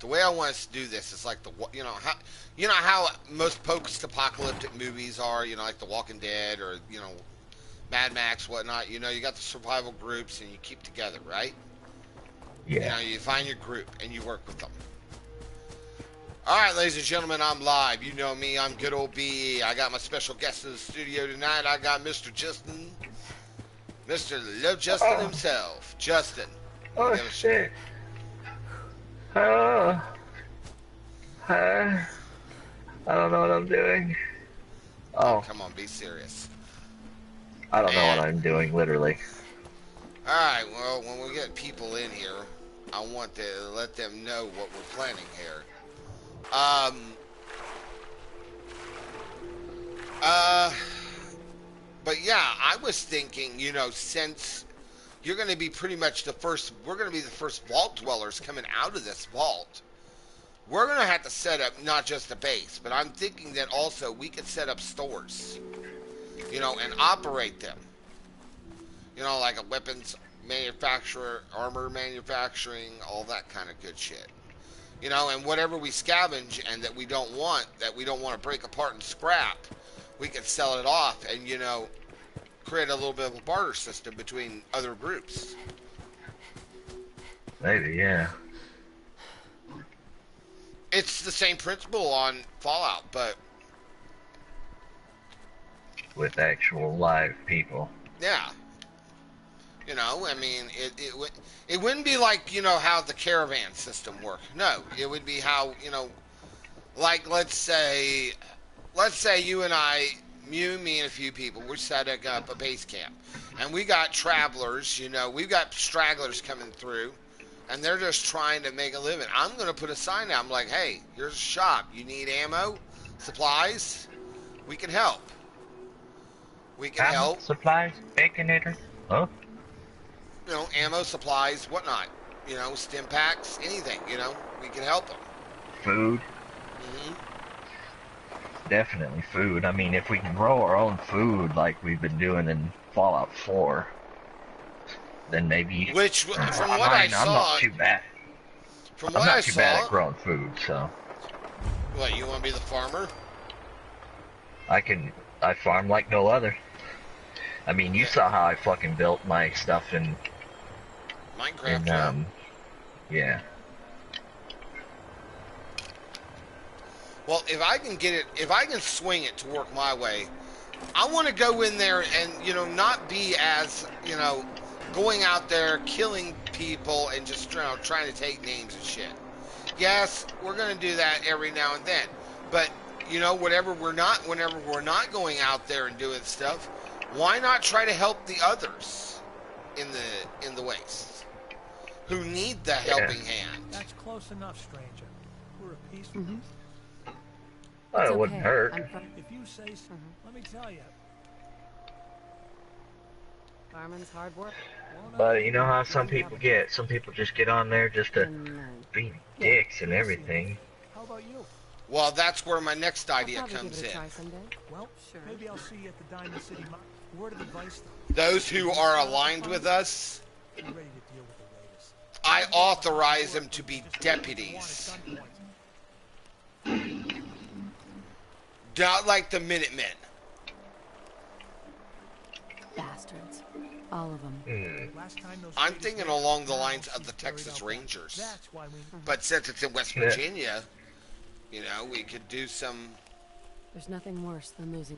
The way I want us to do this is like you know how most post-apocalyptic movies are. You know, like The Walking Dead or Mad Max, whatnot. You know, you got the survival groups and you keep together, right? You Yeah. know, you find your group and you work with them. All right, ladies and gentlemen, I'm live. You know me. I'm good old BE. I got my special guest in the studio tonight. I got Mr. Justin, Mr. Love Justin Oh, himself. Justin, you want oh to give us? shit. Oh, I don't know what I'm doing. Oh, Oh, come on, be serious. I don't know what And I'm doing, literally. all right, well, when we get people in here, I want to let them know what we're planning here. Um, uh, but yeah, I was thinking, since you're going to be pretty much we're going to be the first vault dwellers coming out of this vault. We're going to have to set up not just a base, but I'm thinking that also we could set up stores, and operate them. Like a weapons manufacturer, armor manufacturing, all that kind of good shit. And whatever we scavenge and that we don't want to break apart and scrap, we can sell it off and, create a little bit of a barter system between other groups. Maybe, yeah. It's the same principle on Fallout, but With actual live people. yeah. I mean, it wouldn't be like, how the caravan system worked. No, it would be how, like let's say you and I, you, me, and a few people, we're setting up a base camp, and we got travelers, we've got stragglers coming through, and they're just trying to make a living. I'm gonna put a sign out. I'm like, hey, here's a shop. You need ammo, supplies? We can help. We can Ammo, help. supplies, baconator. Huh? Ammo, supplies, whatnot. Stim packs, anything. We can help them. Food. Hmm. Definitely food. I mean, if we can grow our own food like we've been doing in Fallout 4, then maybe. Which, from what I I'm not saw, too bad. from I'm what I not too bad saw, at growing food, so what, you want to be the farmer? I farm like no other. I mean, you saw how I fucking built my stuff in Minecraft, yeah. Yeah. Well, if I can swing it to work my way, I want to go in there and, not be as, going out there, killing people, and just, trying to take names and shit. Yes, we're going to do that every now and then. But, whenever we're not going out there and doing stuff, why not try to help the others in the waste who need the helping hand? That's close enough, stranger. We're a peaceful. Well, it wouldn't hurt. If you say so, let me tell you. Farming's hard work. But you know how some people get. Some people just get on there just to be dicks and everything. How about you? Well, that's where my next idea I'll probably comes give it a in. try someday. Well, Sure. maybe I'll see you at the Diamond City Mine. Word of advice, though. Those who are aligned with us, Be ready to deal with the raiders. I authorize them to be deputies. Not like the Minutemen. Bastards. All of them. Last time those I'm raiders thinking came, along the now lines of she's the carried Texas out back. Rangers. That's why we. But since it's in West Yeah. Virginia, we could do some. There's nothing worse than losing.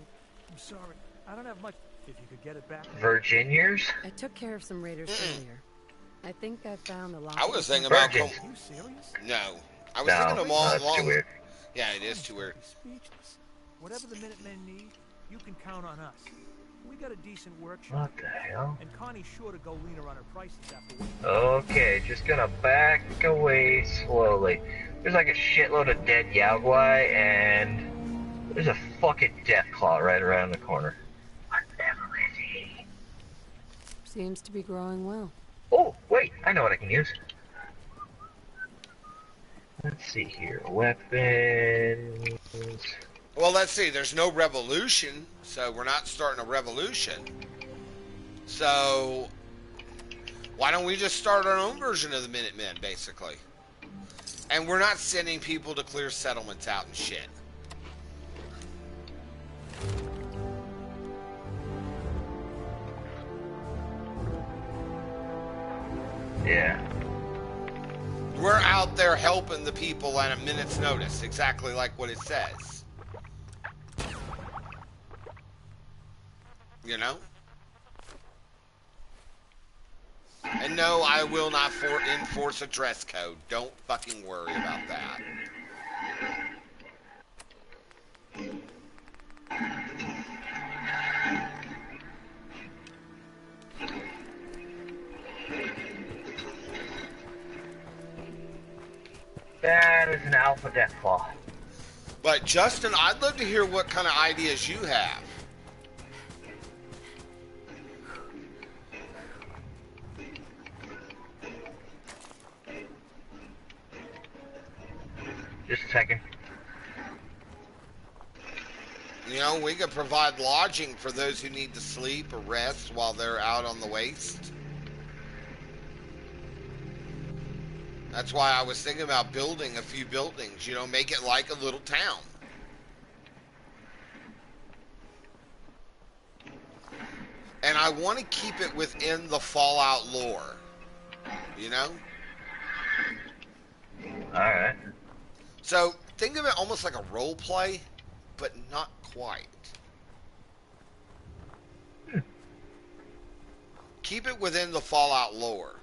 I'm sorry. I don't have much. If you could get it back. Virginians? I took care of some raiders earlier. I think I found the lock. I was thinking about. Virgin. Are you serious? No, I was No, thinking of all that's too along. weird. Yeah, it is too weird. Speechless. Whatever the Minutemen need, you can count on us. We got a decent workshop. What the hell? And Connie's sure to go leaner on her prices after we. Okay, just gonna back away slowly. There's like a shitload of dead Yaogwai, and there's a fucking Deathclaw right around the corner. What level is he? Seems to be growing well. Oh, wait, I know what I can use. Let's see here. Weapons. Well, let's see. There's no revolution, so we're not starting a revolution. So why don't we just start our own version of the Minutemen, basically? And we're not sending people to clear settlements out and shit. Yeah. We're out there helping the people at a minute's notice, exactly like what it says. You know? And no, I will not enforce a dress code. Don't fucking worry about that. That is an alpha Deathclaw. But Justin, I'd love to hear what kind of ideas you have. Just a second. You know, we could provide lodging for those who need to sleep or rest while they're out on the waste. That's why I was thinking about building a few buildings, you know, make it like a little town. And I want to keep it within the Fallout lore, you know? Alright. So think of it almost like a role play, but not quite. Keep it within the Fallout lore.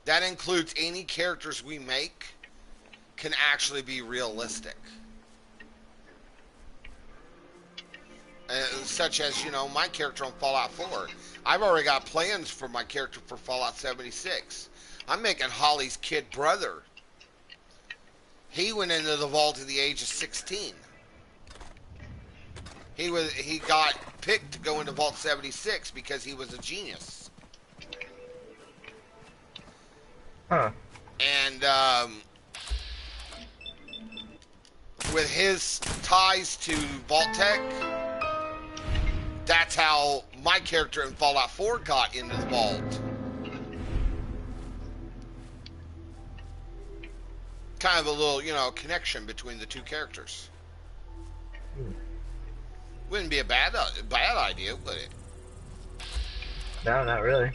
That includes any characters we make can actually be realistic. Such as, you know, my character on Fallout 4. I've already got plans for my character for Fallout 76. I'm making Holly's kid brother. He went into the vault at the age of 16. He got picked to go into Vault 76 because he was a genius. Huh. And with his ties to Vault-Tec, that's how my character in Fallout 4 got into the vault. Kind of a little, you know, connection between the two characters. Wouldn't be a bad idea, would it? No, not really.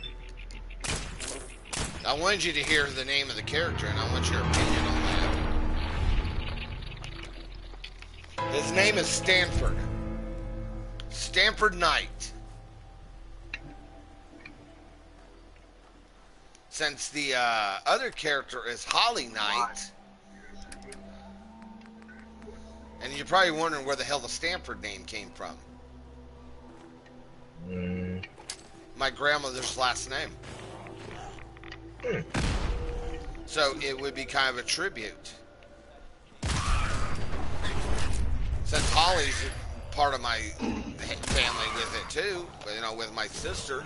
I wanted you to hear the name of the character, and I want your opinion on that. His name is Stanford. Stanford Knight. Since the other character is Holly Knight, and you're probably wondering where the hell the Stanford name came from. My grandmother's last name. So it would be kind of a tribute. Since Holly's part of my family with it too, you know, with my sister.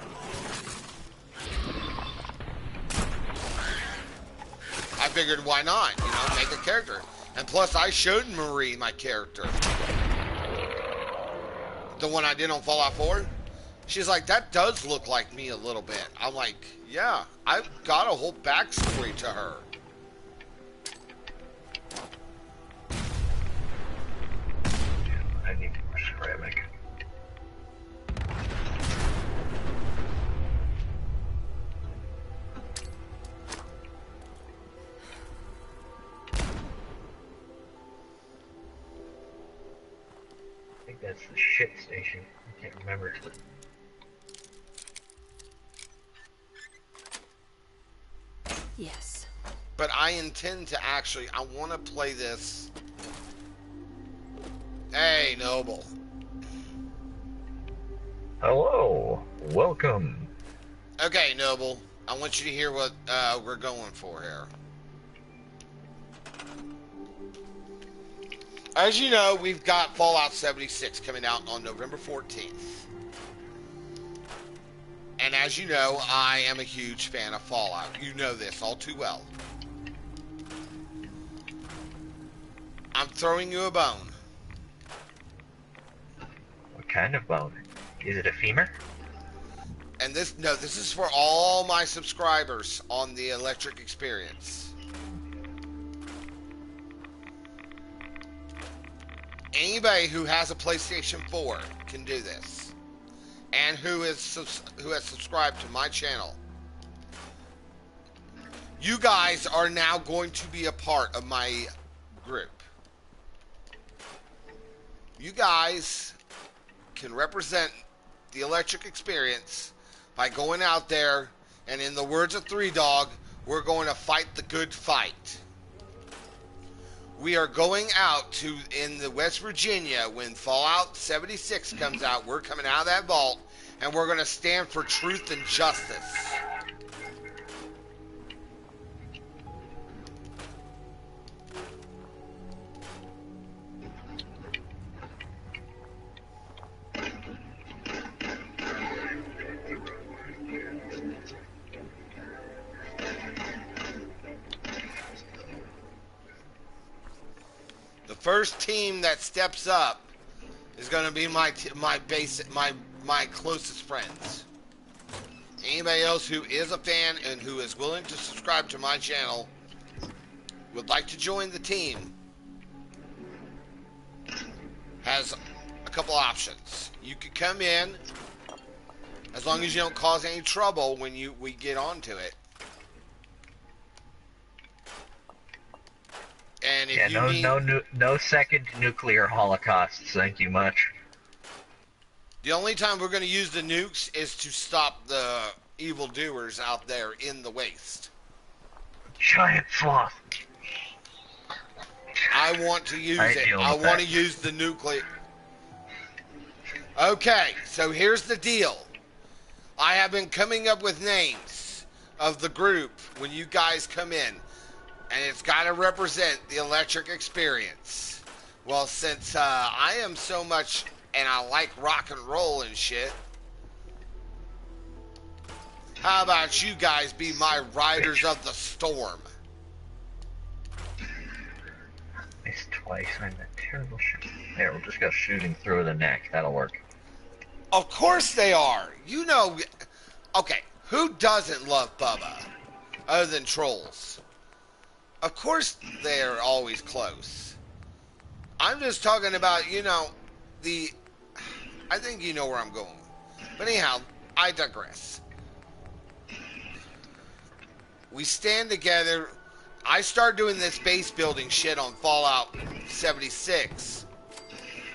I figured why not, you know, make a character. And plus I showed Marie my character. The one I did on Fallout 4. She's like, that does look like me a little bit. I'm like, yeah, I've got a whole backstory to her. I need more ceramic. I think that's the shit station. I can't remember. Yes. But I intend to actually, I want to play this. Hey, Noble. Hello. Welcome. Okay, Noble. I want you to hear what we're going for here. As you know, we've got Fallout 76 coming out on November 14th. And as you know, I am a huge fan of Fallout. You know this all too well. I'm throwing you a bone. What kind of bone? Is it a femur? And this is for all my subscribers on the Electric Experience. Anybody who has a PlayStation 4 can do this, and who has subscribed to my channel. You guys are now going to be a part of my group. You guys can represent the electric experience by going out there, and in the words of Three Dog, we're going to fight the good fight. We are going out to, in the West Virginia, when Fallout 76 comes out, we're coming out of that vault, and we're going to stand for truth and justice. First team that steps up is going to be my closest friends. Anybody else who is a fan and who is willing to subscribe to my channel would like to join the team has a couple options. You could come in as long as you don't cause any trouble when we get onto it. And if no second nuclear holocausts. Thank you much. The only time we're going to use the nukes is to stop the evildoers out there in the waste. Giant sloth. I want to use it. I want to use the nuclear. Okay, so here's the deal. I have been coming up with names of the group when you guys come in. And it's got to represent the electric experience. Well, since I am so much, and I like rock and roll and shit, how about you guys be my Riders of the Storm? Missed twice. I'm a terrible shot. There, we'll just go shooting through the neck. That'll work. Of course they are. You know, okay, who doesn't love Bubba other than trolls? Of course they're always close. I'm just talking about, you know, I think you know where I'm going. But anyhow, I digress. We stand together. I start doing this base building shit on Fallout 76.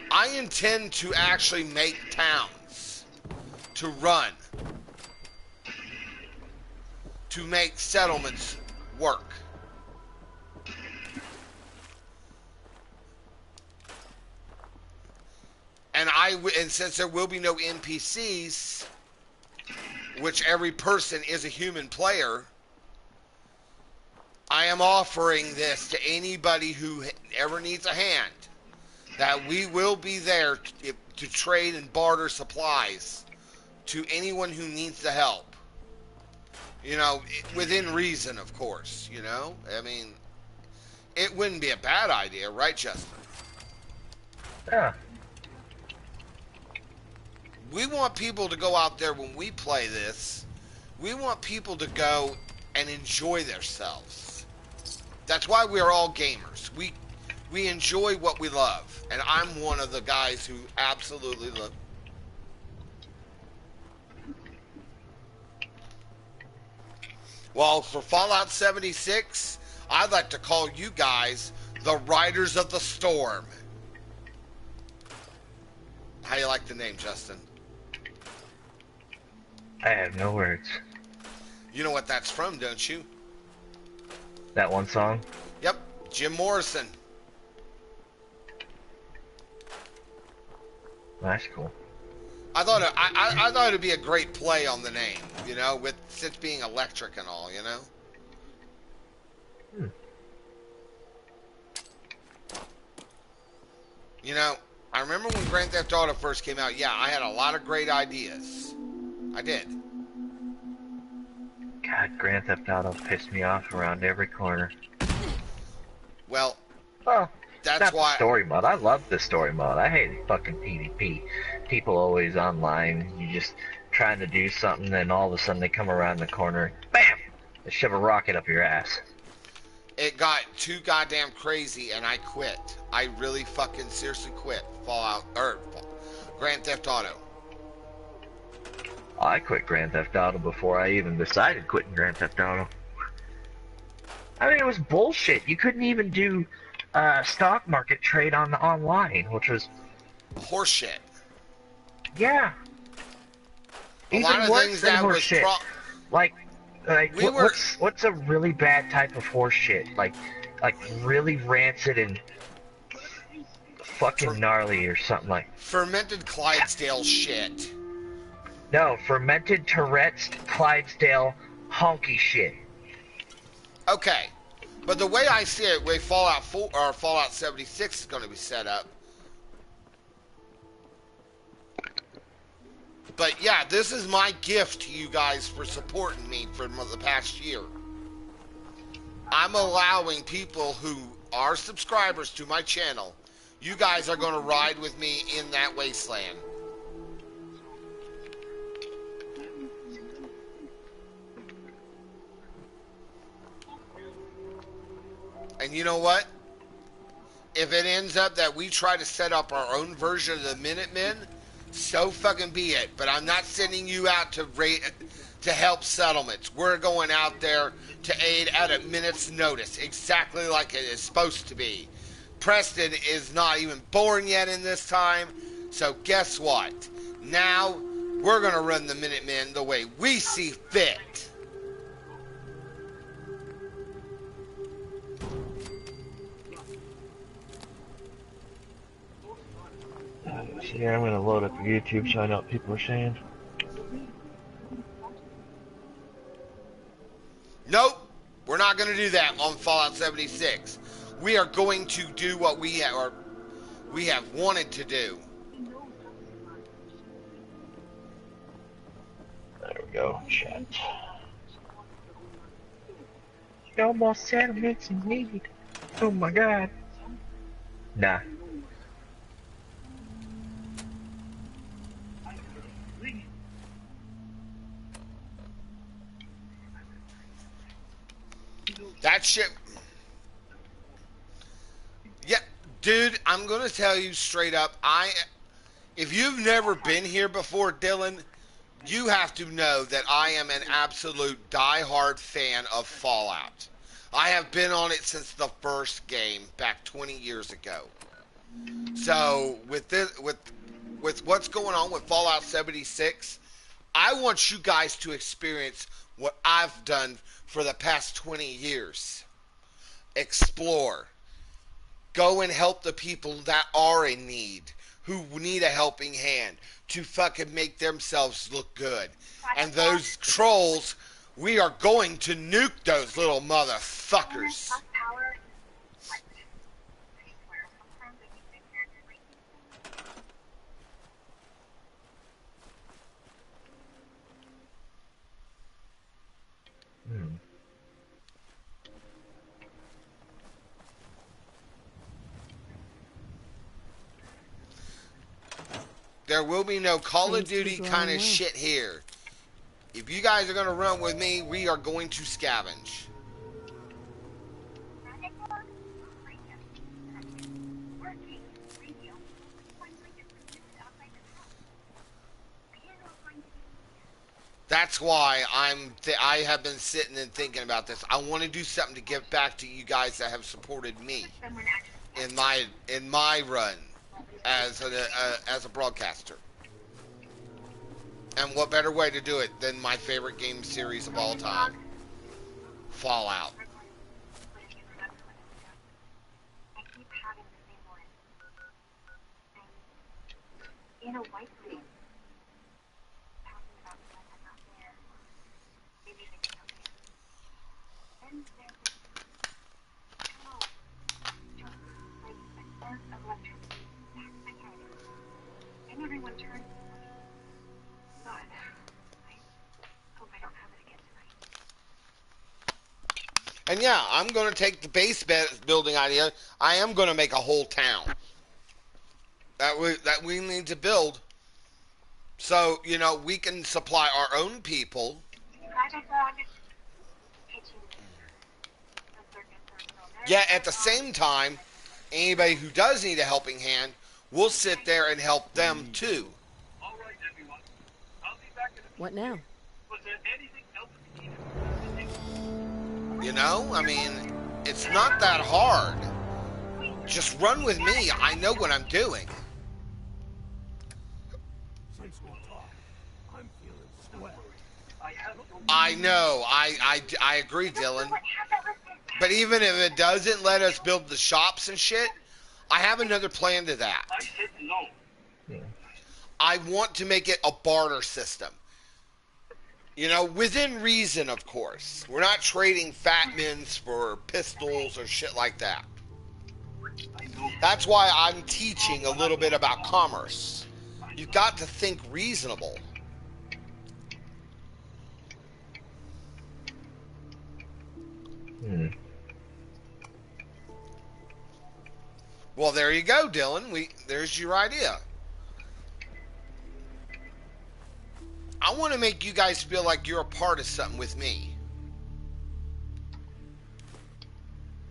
I intend to actually make towns to run, to make settlements work. And since there will be no NPCs, which every person is a human player, I am offering this to anybody who ever needs a hand, that we will be there to trade and barter supplies to anyone who needs the help. You know, within reason, of course, you know? I mean, it wouldn't be a bad idea, right, Justin? Yeah. We want people to go out there when we play this. We want people to go and enjoy themselves. That's why we are all gamers. We enjoy what we love. And I'm one of the guys who absolutely love. Well, for Fallout 76, I'd like to call you guys the Riders of the Storm. How you like the name, Justin? I have no words. You know what that's from, don't you? That one song? Yep, Jim Morrison. That's cool. I thought it'd be a great play on the name, you know, with since being electric and all, you know. You know, I remember when Grand Theft Auto first came out. Yeah, I had a lot of great ideas. I did. God, Grand Theft Auto pissed me off around every corner. Well, that's that's why the story mode. I love the story mode. I hate fucking PvP. People always online. You just trying to do something, then all of a sudden they come around the corner, bam! They shove a rocket up your ass. it got too goddamn crazy and I quit. I really fucking seriously quit Fallout or Grand Theft Auto. I quit Grand Theft Auto before I even decided quitting Grand Theft Auto. I mean, it was bullshit. You couldn't even do stock market trade on the online, which was Horseshit. yeah. A Even lot of worse things than that was horseshit. Like We were- what's a really bad type of horseshit? Like really rancid and fucking gnarly or something like. fermented Clydesdale shit. No, fermented Tourette's Clydesdale honky shit. Okay, but the way I see it, way Fallout 4 or Fallout 76 is going to be set up. But yeah, this is my gift to you guys for supporting me for the past year. I'm allowing people who are subscribers to my channel, you guys are going to ride with me in that wasteland. And you know what? If it ends up that we try to set up our own version of the Minutemen, so fucking be it. But I'm not sending you out to help settlements. We're going out there to aid at a minute's notice, exactly like it is supposed to be. Preston is not even born yet in this time, so guess what? Now, we're going to run the Minutemen the way we see fit. Yeah, I'm gonna load up YouTube so I know what people are saying. Nope, we're not going to do that on Fallout 76. We are going to do what we have wanted to do. There we go, chat. No more settlements in need. Oh my god. Nah. That shit. Yeah, dude, I'm going to tell you straight up. If you've never been here before, Dylan, you have to know that I am an absolute die-hard fan of Fallout. I have been on it since the first game back 20 years ago. So with what's going on with Fallout 76, I want you guys to experience what I've done for the past 20 years. Explore. Go and help the people that are in need, who need a helping hand, to fucking make themselves look good. And those trolls, we are going to nuke those little motherfuckers. There will be no Call of Duty kind of shit here. If you guys are going to run with me, we are going to scavenge. That's why I have been sitting and thinking about this. I want to do something to give back to you guys that have supported me in my run as a broadcaster. And what better way to do it than my favorite game series of all time, Fallout. And yeah, I'm going to take the base building idea. I am going to make a whole town that we need to build. So, we can supply our own people. Yet at the same time, anybody who does need a helping hand, we'll sit there and help them too. What now? You know, I mean, it's not that hard. Just run with me. I know what I'm doing. Since we talked, I'm feeling swell. I know. I agree, Dylan. But even if it doesn't let us build the shops and shit, I have another plan to that. I want to make it a barter system. You know, within reason, of course. We're not trading fat mins for pistols or shit like that. That's why I'm teaching a little bit about commerce. You've got to think reasonable. Well, there you go, Dylan. There's your idea. I want to make you guys feel like you're a part of something with me.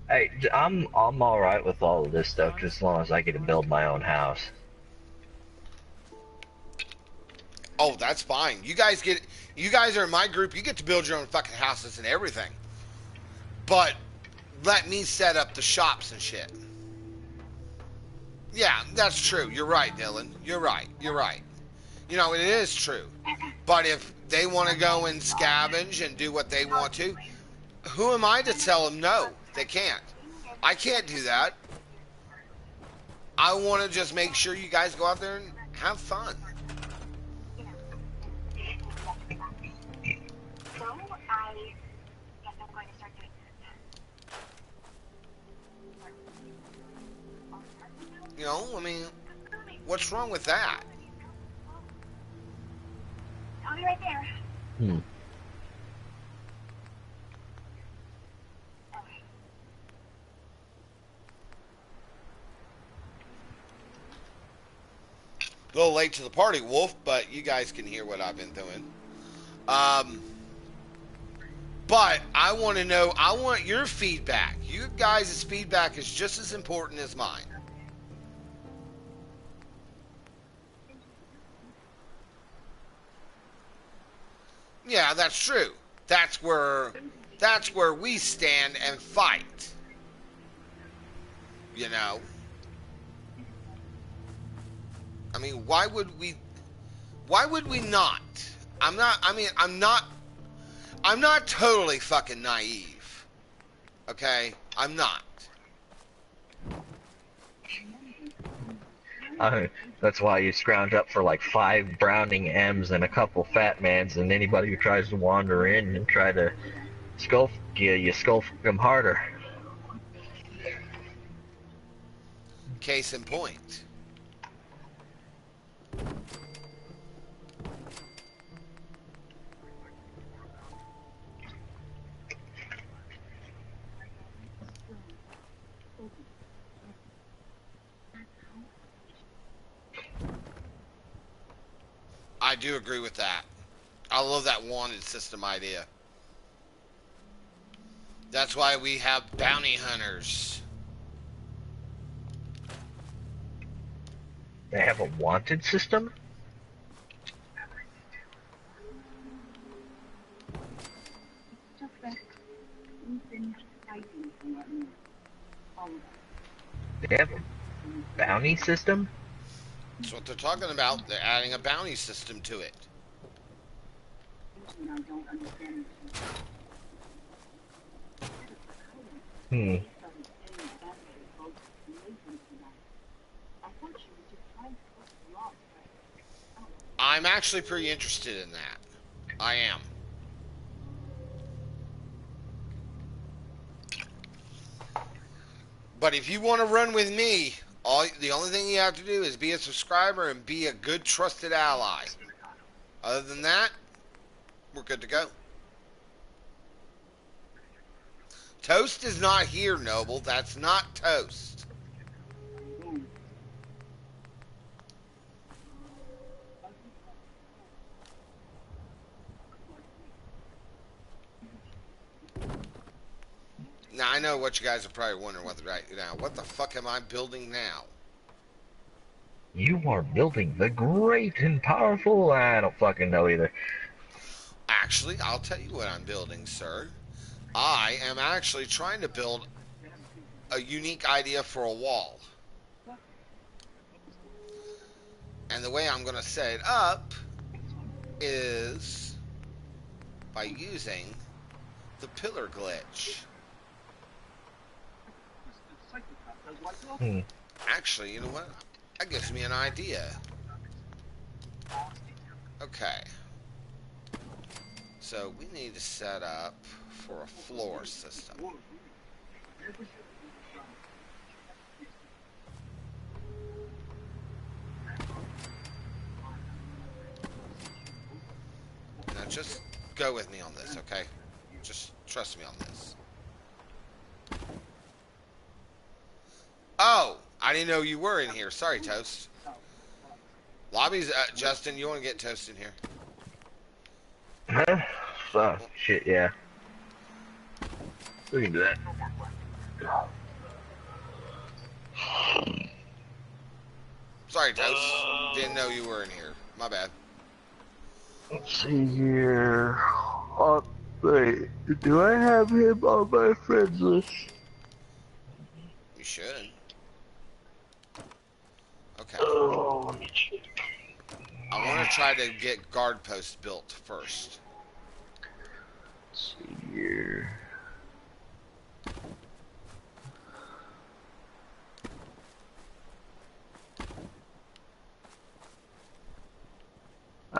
Hey, I'm all right with all of this stuff, just as long as I get to build my own house. Oh, that's fine. You guys are in my group. You get to build your own fucking houses and everything. But let me set up the shops and shit. Yeah, that's true. You're right, Dylan. You're right. You know, it is true. But if they want to go and scavenge and do what they want to, who am I to tell them no? They can't. I can't do that. I want to just make sure you guys go out there and have fun. You know, I mean, what's wrong with that? I'll be right there. A little late to the party, Wolf, but you guys can hear what I've been doing. But I want to know, I want your feedback. You guys' feedback is just as important as mine. Yeah, that's true. That's where we stand and fight. You know? I mean, why would we not? I'm not totally fucking naive. Okay? I'm not. That's why you scrounge up for like 5 Browning M's and a couple Fat Mans, and anybody who tries to wander in and try to skull them harder. Case in point. I do agree with that. I love that wanted system idea. That's why we have bounty hunters. They have a wanted system? They have a bounty system? That's what they're talking about. They're adding a bounty system to it. I'm actually pretty interested in that. I am. But if you want to run with me, the only thing you have to do is be a subscriber and be a good, trusted ally. Other than that, we're good to go. Toast is not here, Noble. That's not Toast. Now I know what you guys are probably wondering right now. What the fuck am I building now? You are building the great and powerful. I don't fucking know either. Actually, I'll tell you what I'm building, sir. I am actually trying to build a unique idea for a wall. And the way I'm going to set it up is by using the pillar glitch. Actually, you know what? That gives me an idea. Okay. So we need to set up for a floor system. Now just go with me on this, okay? Just trust me on this. Oh, I didn't know you were in here. Sorry, Toast. Lobby's, Justin, you want to get Toast in here? Huh? Oh, shit, yeah. We can do that. Sorry, Toast. Didn't know you were in here. My bad. Let's see here. Wait, do I have him on my friends list? You should. Okay. Oh, let me check. I want to try to get guard posts built first. Let's see here.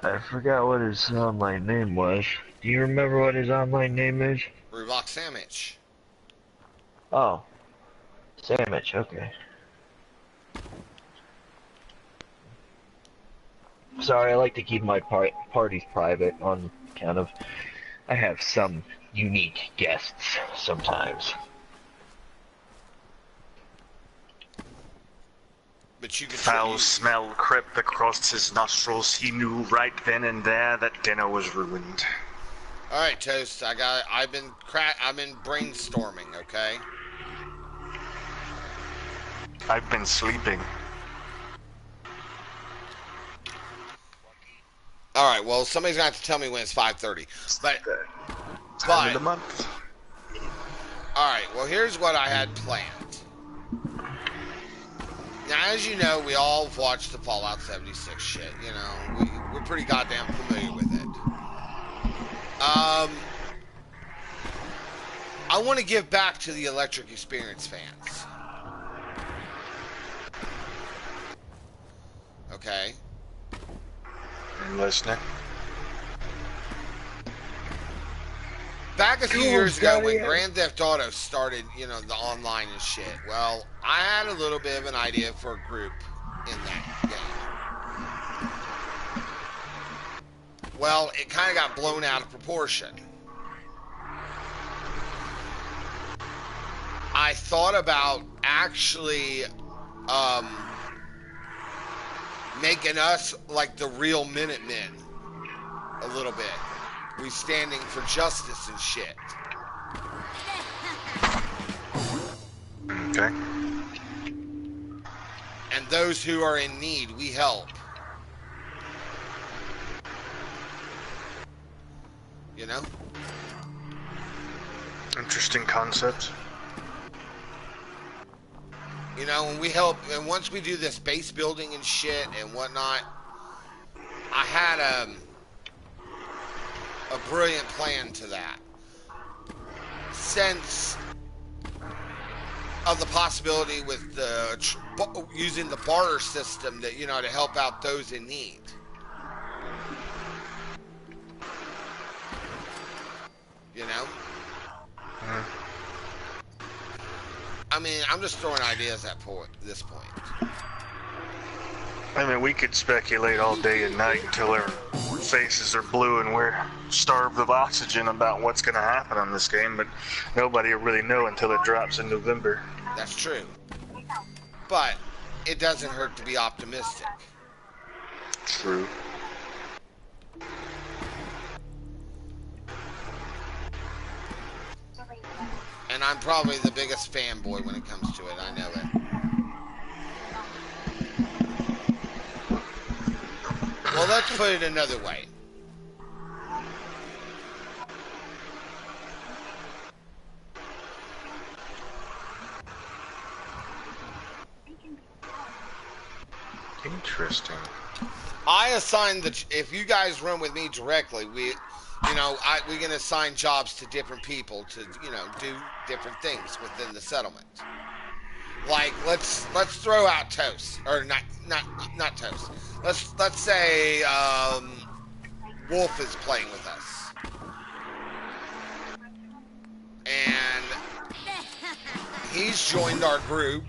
I forgot what his online name was. Do you remember what his online name is? Rublock Sandwich. Oh. Sandwich, okay. Sorry, I like to keep my parties private on account of I have some unique guests sometimes. But you can Foul smell crept across his nostrils. He knew right then and there that dinner was ruined. All right, Toast. I've been brainstorming. Okay. I've been sleeping. All right. Well, somebody's gonna have to tell me when it's 5:30. Time of the month. All right. Well, here's what I had planned. Now, as you know, we all watched the Fallout 76 shit. You know, we're pretty goddamn familiar with it. I want to give back to the Electric Experience fans. Okay. I'm listening. Back a few years ago when Grand Theft Auto started, you know, the online and shit, well, I had a little bit of an idea for a group in that game. Well, it kind of got blown out of proportion. I thought about actually making us like the real Minutemen a little bit. We standing for justice and shit. Okay. And those who are in need, we help. You know? Interesting concept. You know, when we help, and once we do this base building and shit and whatnot, I had a brilliant plan to that. Since of the possibility with the using the barter system that, you know, to help out those in need. You know? I mean, I'm just throwing ideas at this point. I mean, we could speculate all day and night until our faces are blue and we're starved of oxygen about what's going to happen on this game, but nobody will really know until it drops in November. That's true. But it doesn't hurt to be optimistic. True. And And I'm probably the biggest fanboy when it comes to it. I know it. Well, let's put it another way. Interesting. I assign if you guys run with me directly, we're gonna assign jobs to different people to, do different things within the settlement. Like let's throw out Toast, or not Toast. Let's say Wolf is playing with us, and he's joined our group,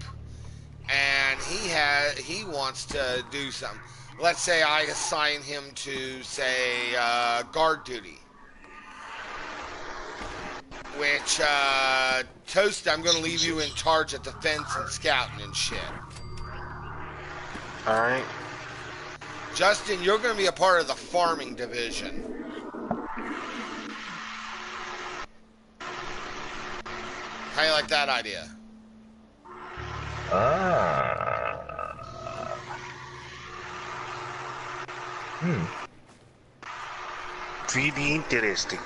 and he wants to do something. Let's say I assign him to, say, guard duty. Which, Toast, I'm going to leave you in charge of defense and scouting and shit. Alright. Justin, you're going to be a part of the farming division. How you like that idea? Really interesting.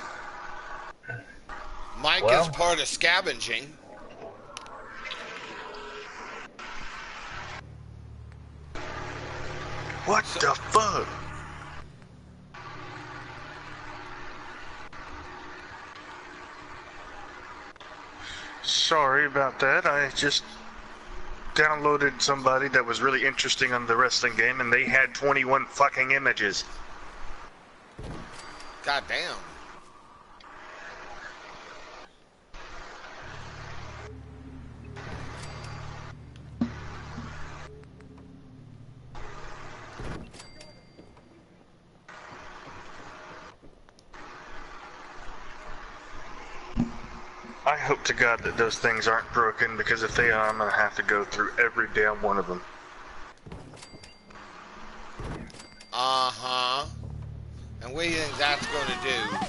Mike Well, is part of scavenging. What the fuck? Sorry about that. I just downloaded somebody that was really interesting on the wrestling game, and they had 21 fucking images. God damn. I hope to God that those things aren't broken, because if they are, I'm gonna have to go through every damn one of them. Uh-huh. And what do you think that's going to do?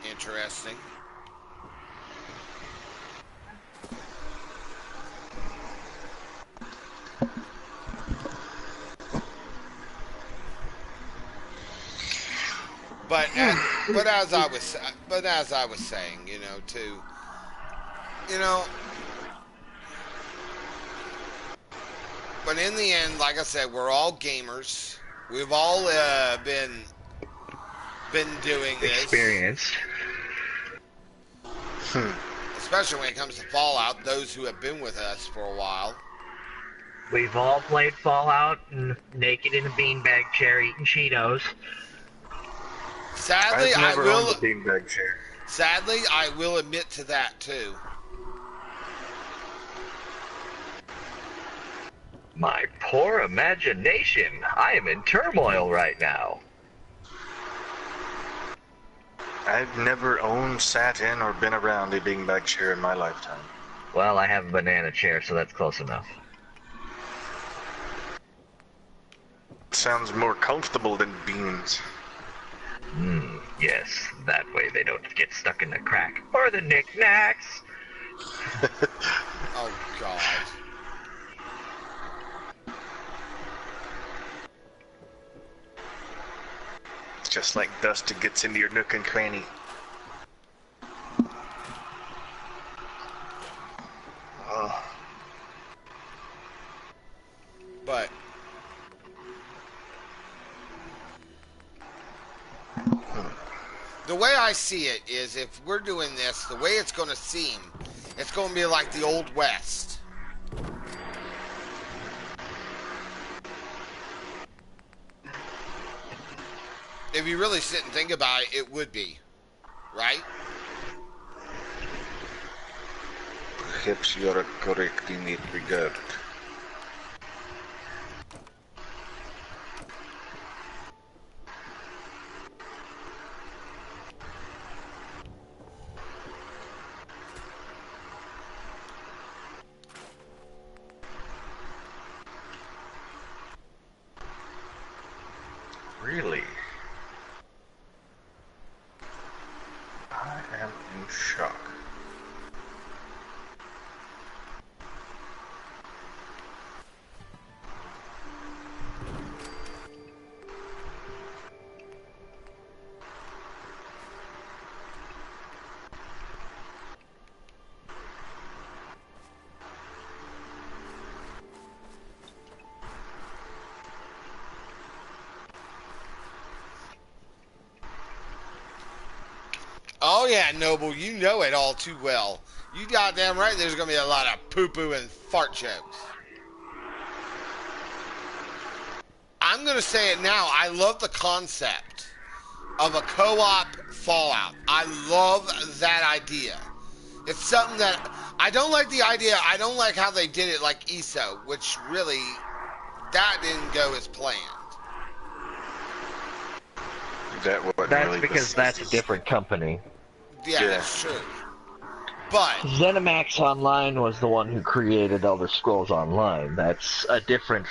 Interesting. But as I was saying, but in the end, like I said, we're all gamers. We've all been doing this. experienced. Especially when it comes to Fallout, those who have been with us for a while. We've all played Fallout and naked in a beanbag chair eating Cheetos. Sadly, I've never owned a beanbag chair. Sadly, I will admit to that too. My poor imagination. I am in turmoil right now. I've never owned, sat in, or been around a beanbag chair in my lifetime. Well, I have a banana chair, so that's close enough. Sounds more comfortable than beans. Yes, that way they don't get stuck in the crack or the knickknacks. Oh, God. Just like dust that gets into your nook and cranny. But The way I see it is, if we're doing this, the way it's going to seem, it's going to be like the Old West. If you really sit and think about it, it would be, right? Perhaps you are correct in that regard. Really? I am in shock. Oh yeah, Noble, you know it all too well. You goddamn right there's going to be a lot of poo-poo and fart jokes. I'm going to say it now. I love the concept of a co-op Fallout. I love that idea. It's something that... I don't like the idea. I don't like how they did it like ESO, which really... that didn't go as planned. That's really because that's a different company. Yeah, that's true. But ZeniMax Online was the one who created Elder Scrolls Online. That's a different.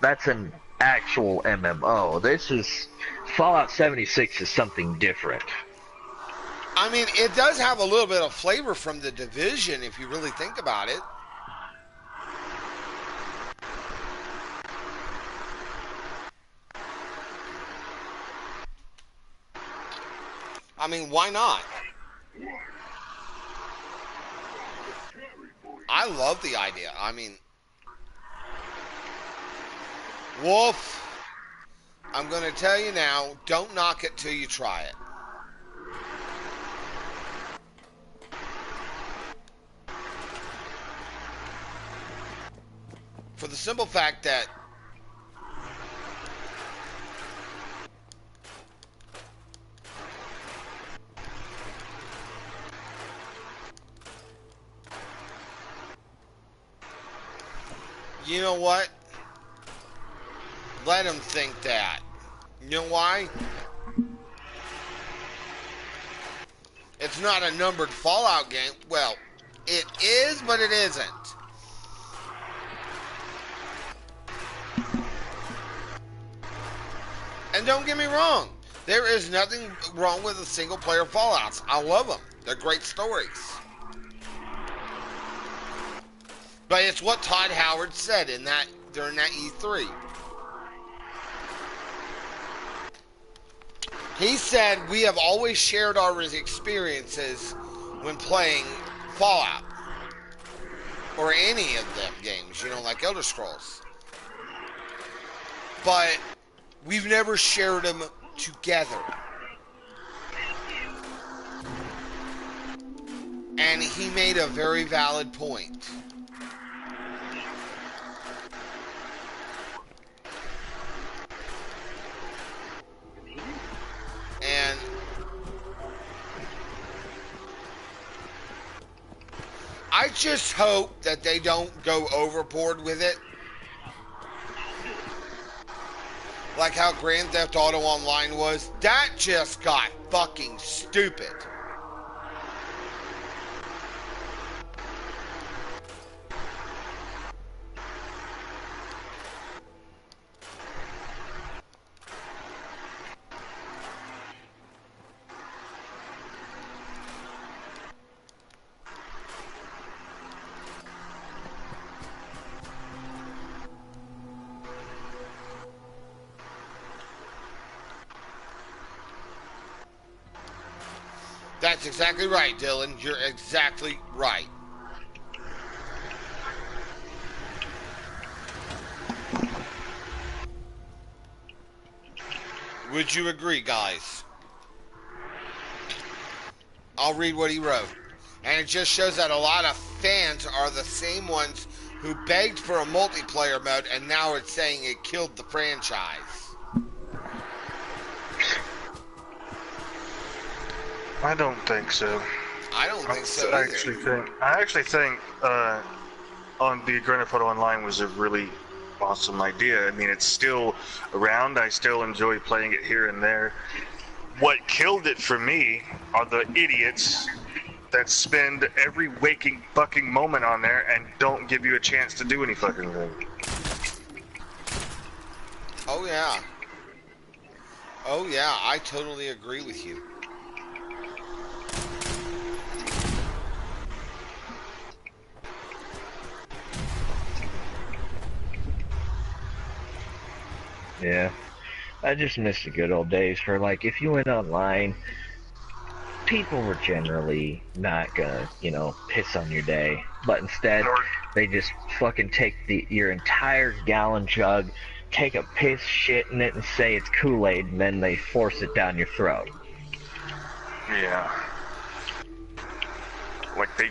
That's an actual MMO. This is Fallout 76 is something different. I mean, it does have a little bit of flavor from The Division if you really think about it. I mean, why not? I love the idea. I mean, Wolf, I'm going to tell you now, don't knock it till you try it. For the simple fact that you know what? Let him think that. You know why? It's not a numbered Fallout game. Well, it is, but it isn't. And don't get me wrong. There is nothing wrong with the single-player Fallouts. I love them. They're great stories. But it's what Todd Howard said during that E3. He said, we have always shared our experiences when playing Fallout. Or any of them games, like Elder Scrolls. But we've never shared them together. And he made a very valid point. And I just hope that they don't go overboard with it. Like how Grand Theft Auto Online was. That just got fucking stupid. That's exactly right, Dylan. You're exactly right. Would you agree, guys? I'll read what he wrote. And it just shows that a lot of fans are the same ones who begged for a multiplayer mode, and now it's saying it killed the franchise. I don't think so. I don't think so I either. actually think on the Grand Theft Auto Online was a really awesome idea. I mean, it's still around. I still enjoy playing it here and there. What killed it for me are the idiots that spend every waking fucking moment on there and don't give you a chance to do any fucking thing. Oh yeah. Oh yeah, I totally agree with you. Yeah. I just miss the good old days for, like, if you went online, people were generally not gonna, you know, piss on your day. But instead, they just fucking take your entire gallon jug, take a piss, shit in it, and say it's Kool-Aid, and then they force it down your throat. Yeah. Like, they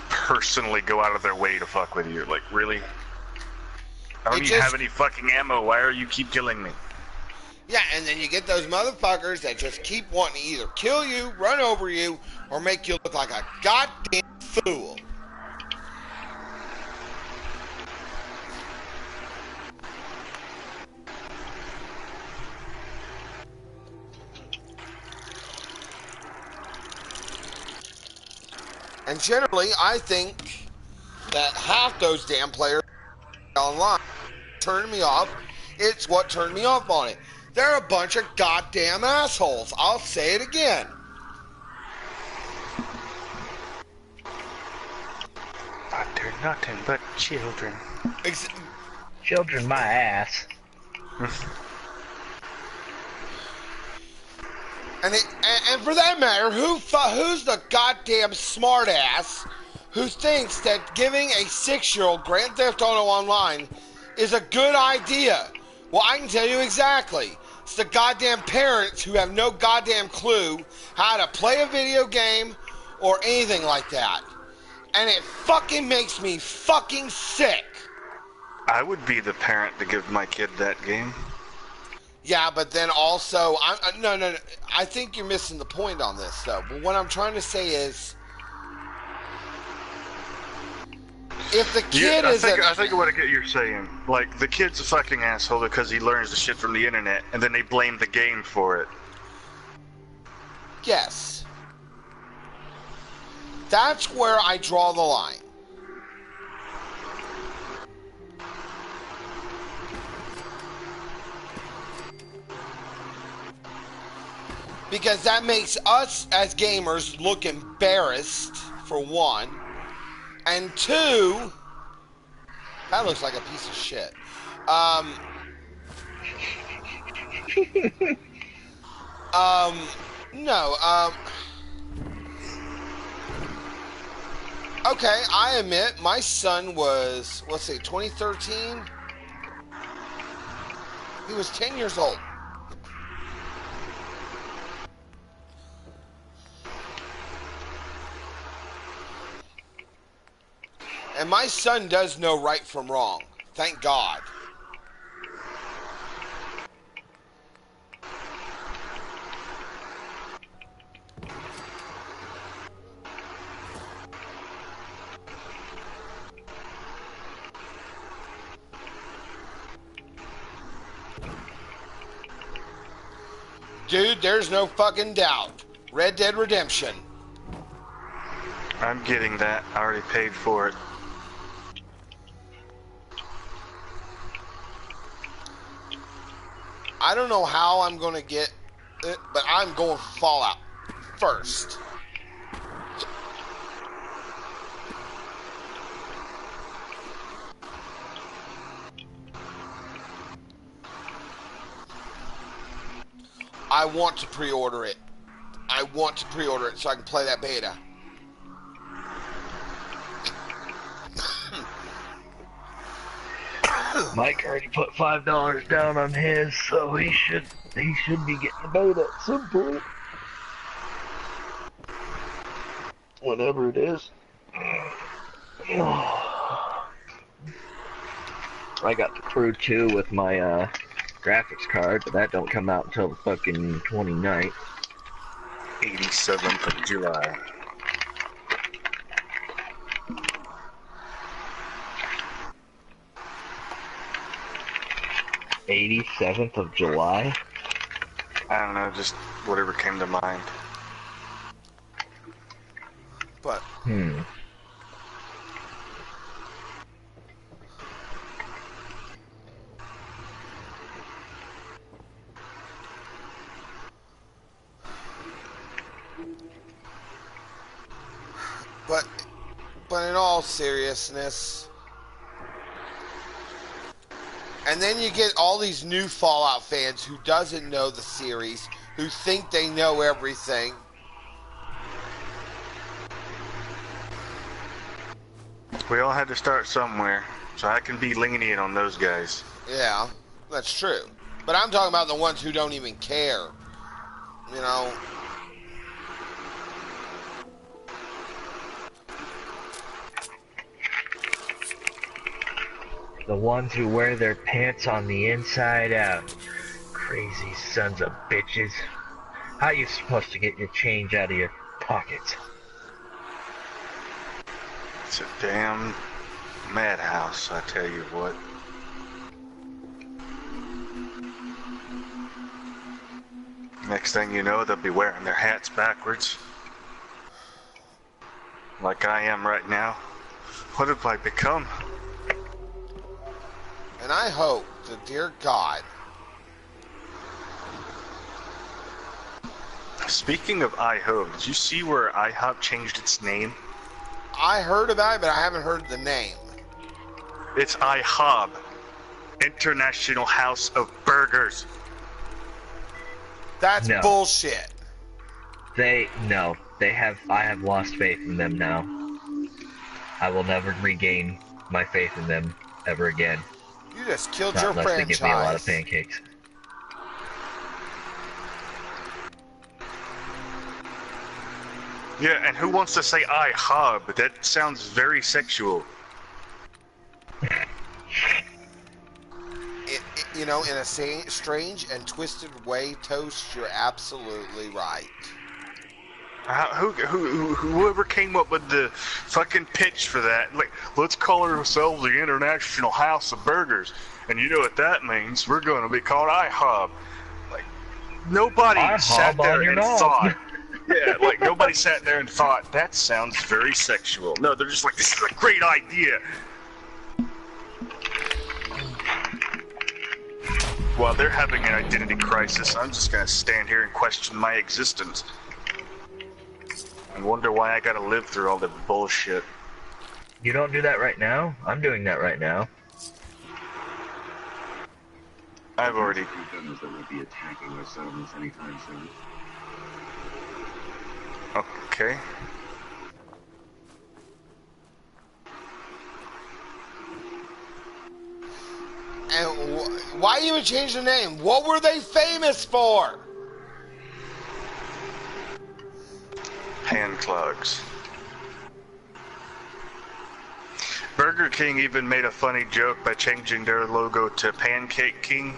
personally go out of their way to fuck with you. Like, really? I don't even have any fucking ammo. Why are you keep killing me? Yeah, and then you get those motherfuckers that just keep wanting to either kill you, run over you, or make you look like a goddamn fool. And generally, I think that half those damn players online turned me off. It's what turned me off on it. They're a bunch of goddamn assholes. I'll say it again. But they're nothing but children. Children, my ass. And for that matter, who's the goddamn smartass who thinks that giving a 6-year-old Grand Theft Auto Online is a good idea? Well, I can tell you exactly. It's the goddamn parents who have no goddamn clue how to play a video game or anything like that. And it fucking makes me fucking sick. I would be the parent to give my kid that game. Yeah, but then also, no. I think you're missing the point on this, though. But what I'm trying to say is, if the kid I think what you're saying, like, the kid's a fucking asshole because he learns the shit from the internet, and then they blame the game for it. Yes. That's where I draw the line. Because that makes us as gamers look embarrassed, for one. And two, that looks like a piece of shit. Okay, I admit, my son was, let's see, 2013? He was 10 years old. And my son does know right from wrong. Thank God. Dude, there's no fucking doubt. Red Dead Redemption. I'm getting that. I already paid for it. I don't know how I'm going to get it, but I'm going for Fallout first. I want to pre-order it. I want to pre-order it so I can play that beta. Mike already put $5 down on his, so he should be getting the boat at some point. Whenever it is. I got the Crew 2 with my graphics card, but that don't come out until the fucking 29th. 87th of July. '87th of July? I don't know, just whatever came to mind. But but in all seriousness, and then you get all these new Fallout fans who doesn't know the series, who think they know everything. We all had to start somewhere, so I can be lenient on those guys. Yeah, that's true. But I'm talking about the ones who don't even care. You know. The ones who wear their pants on the inside out. Crazy sons of bitches. How you supposed to get your change out of your pockets? It's a damn madhouse, I tell you what. Next thing you know, they'll be wearing their hats backwards. Like I am right now. What have I become? And I hope to dear God. Speaking of IHOP, did you see where IHOP changed its name? I heard about it, but I haven't heard the name. It's IHOB, International House of Burgers. That's No. bullshit. I have lost faith in them now. I will never regain my faith in them ever again. You just killed Not your unless they give me a lot of franchise. pancakes. Yeah, and who wants to say IHOB? That sounds very sexual. You know, in a strange and twisted way, Toast, you're absolutely right. Whoever came up with the fucking pitch for that, like, let's call ourselves the International House of Burgers, and you know what that means? We're going to be called IHOB. Like, nobody sat IHOB there on your and knob. thought. Yeah, like nobody sat there and thought that sounds very sexual. No, they're just like, this is a great idea. While they're having an identity crisis, I'm just gonna stand here and question my existence. And wonder why I gotta live through all the bullshit. You don't do that right now? I'm doing that right now. I've already... Thank goodness that we'll be attacking our settlements anytime soon. Okay. And why even change the name? What were they famous for? Hand clogs. Burger King even made a funny joke by changing their logo to Pancake King.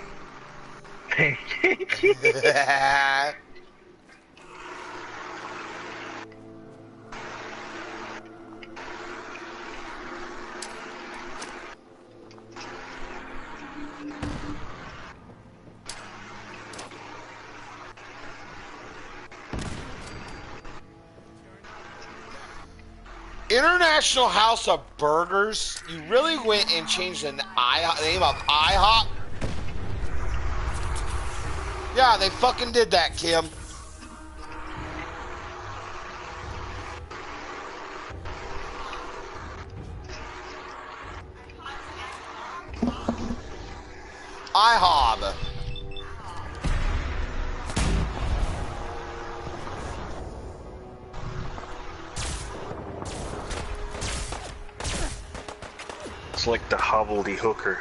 International House of Burgers? You really went and changed the name of IHOP? Yeah, they fucking did that, Kim. IHOB. It's like the hobbledy hooker.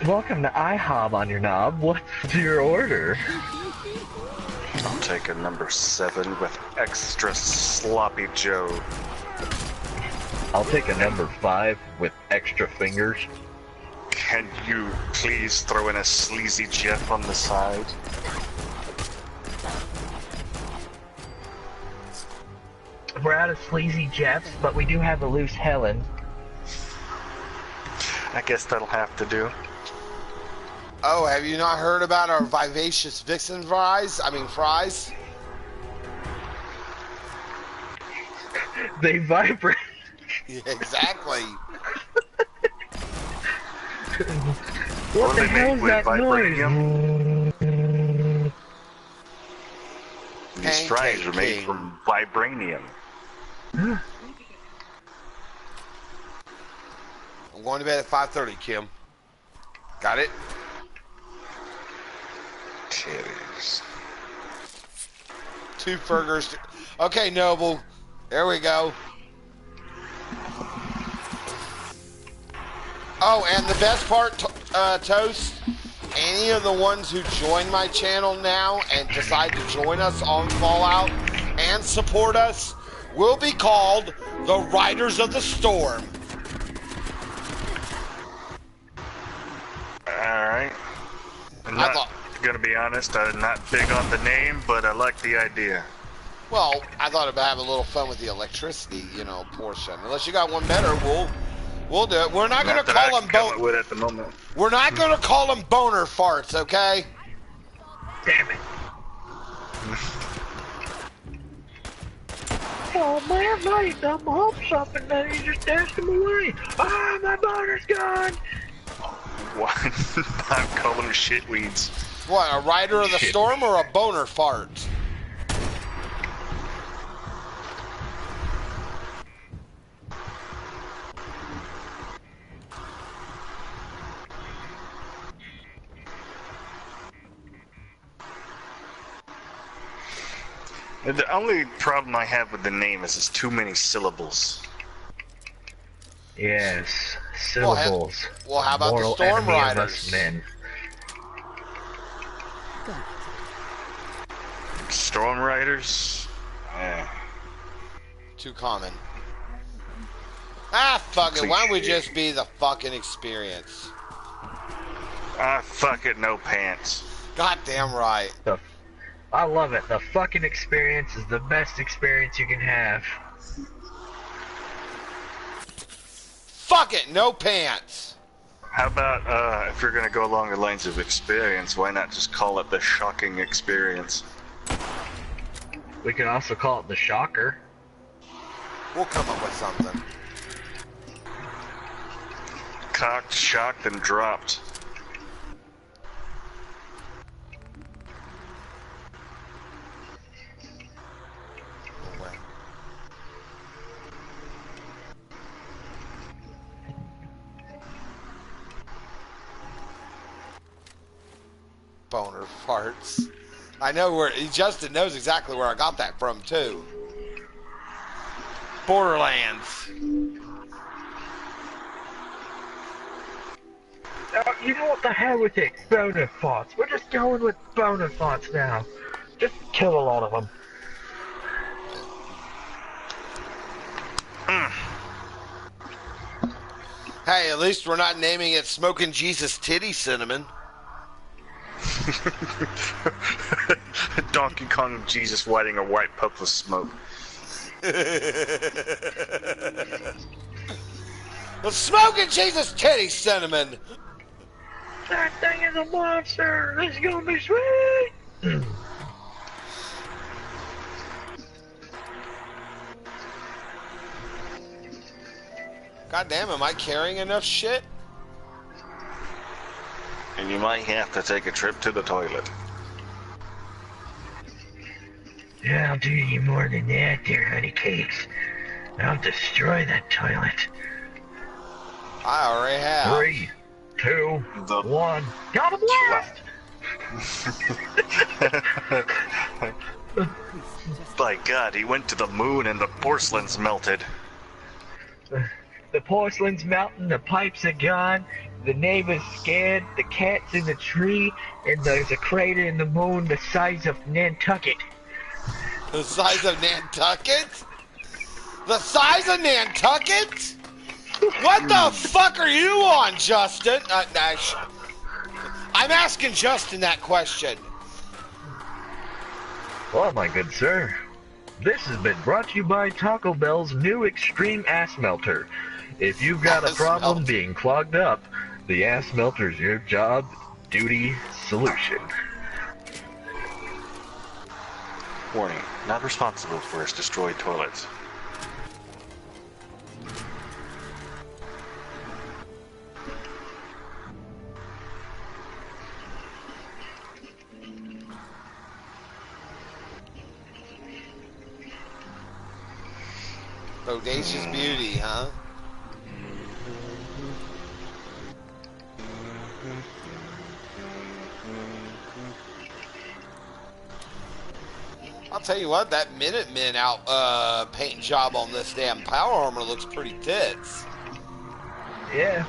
Welcome to IHOB on your knob. What's your order? I'll take a number 7 with extra sloppy Joe. I'll take a number 5 with extra fingers. Can you please throw in a sleazy Jeff on the side? We're out of sleazy Jeffs, but we do have a loose Helen. I guess that'll have to do. Oh, have you not heard about our Vivacious Vixen fries? Fries? They vibrate. Yeah, exactly. What the they hell made is with that noise? These fries are made from vibranium. I'm going to bed at 5:30, Kim. Got it? Titties. 2 burgers. Okay, Noble. There we go. Oh, and the best part, Toast, any of the ones who join my channel now and decide to join us on Fallout and support us will be called the Riders of the Storm. Alright. I'm not gonna be honest, I'm not big on the name, but I like the idea. Well, I thought about having a little fun with the electricity, portion. Unless you got one better, we'll do it. We're not going to call them with at the moment. We're not going to call them boner farts, okay? Damn it. Oh man, now you done home something, then you just dashed him away. Ah, my boner's gone. What? I'm calling them shitweeds. What, a Rider of the Storm or a boner fart? The only problem I have with the name is it's too many syllables. Yes, syllables. Well, how about Mortal the Storm enemy of Riders? us men. Storm Riders? Too common. Ah, fuck it. Why don't we just be the fucking experience? Ah, fuck it, no pants. Goddamn right. I love it. The fucking experience is the best experience you can have. Fuck it, no pants. How about, if you're gonna go along the lines of experience, why not just call it the shocking experience? We can also call it the Shocker. We'll come up with something. Cocked, shocked, and dropped. Boner farts. I know where Justin knows exactly where I got that from too. Borderlands. You know what, the hell with it? Boner thoughts. We're just going with boner thoughts now. Just kill a lot of them. Hey, at least we're not naming it Smoking Jesus Titty Cinnamon. Donkey Kong Jesus lighting a white puff of smoke. The Smoking Jesus Titty Cinnamon. That thing is a monster. This is gonna be sweet. God damn, am I carrying enough shit? And you might have to take a trip to the toilet. Yeah, I'll do you more than that there, honey cakes. I'll destroy that toilet. I already have. 3, 2, 1. Got a blast! By God, he went to the moon and the porcelain's melted. The porcelain's melting, the pipes are gone, the neighbor's scared, the cat's in the tree, and there's a crater in the moon the size of Nantucket. The size of Nantucket? The size of Nantucket? What the fuck are you on, Justin? I'm asking Justin that question. Well, my good sir, this has been brought to you by Taco Bell's new Extreme Ass Melter. If you've got a problem being clogged up, the ass melter's your job, duty, solution. Warning, not responsible for its destroyed toilets. Bodacious beauty, huh? I'll tell you what, that Minutemen out paint job on this damn power armor looks pretty tits. Yeah.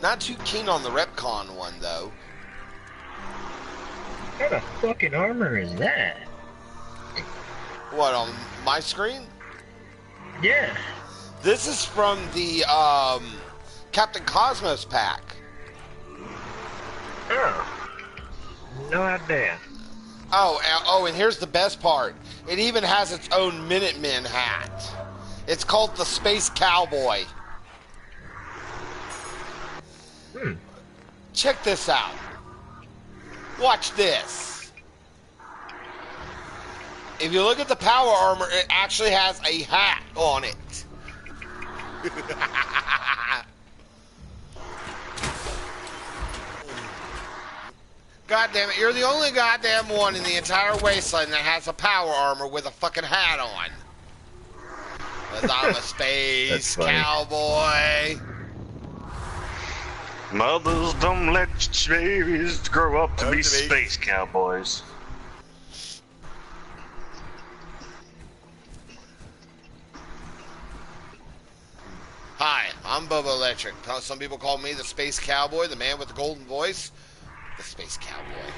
Not too keen on the Repcon one though. What kind of fucking armor is that? What, on my screen? Yeah. This is from the Captain Cosmos pack. Oh. No idea. Oh, and here's the best part. It even has its own Minutemen hat. It's called the Space Cowboy. Check this out. Watch this. If you look at the power armor, it actually has a hat on it. God damn it, you're the only goddamn one in the entire wasteland that has a power armor with a fucking hat on. 'Cause I'm a space cowboy. Mothers don't let your babies grow up to be space cowboys. Hi, I'm Bobo Electric. Some people call me the Space Cowboy, the man with the golden voice. The Space Cowboy.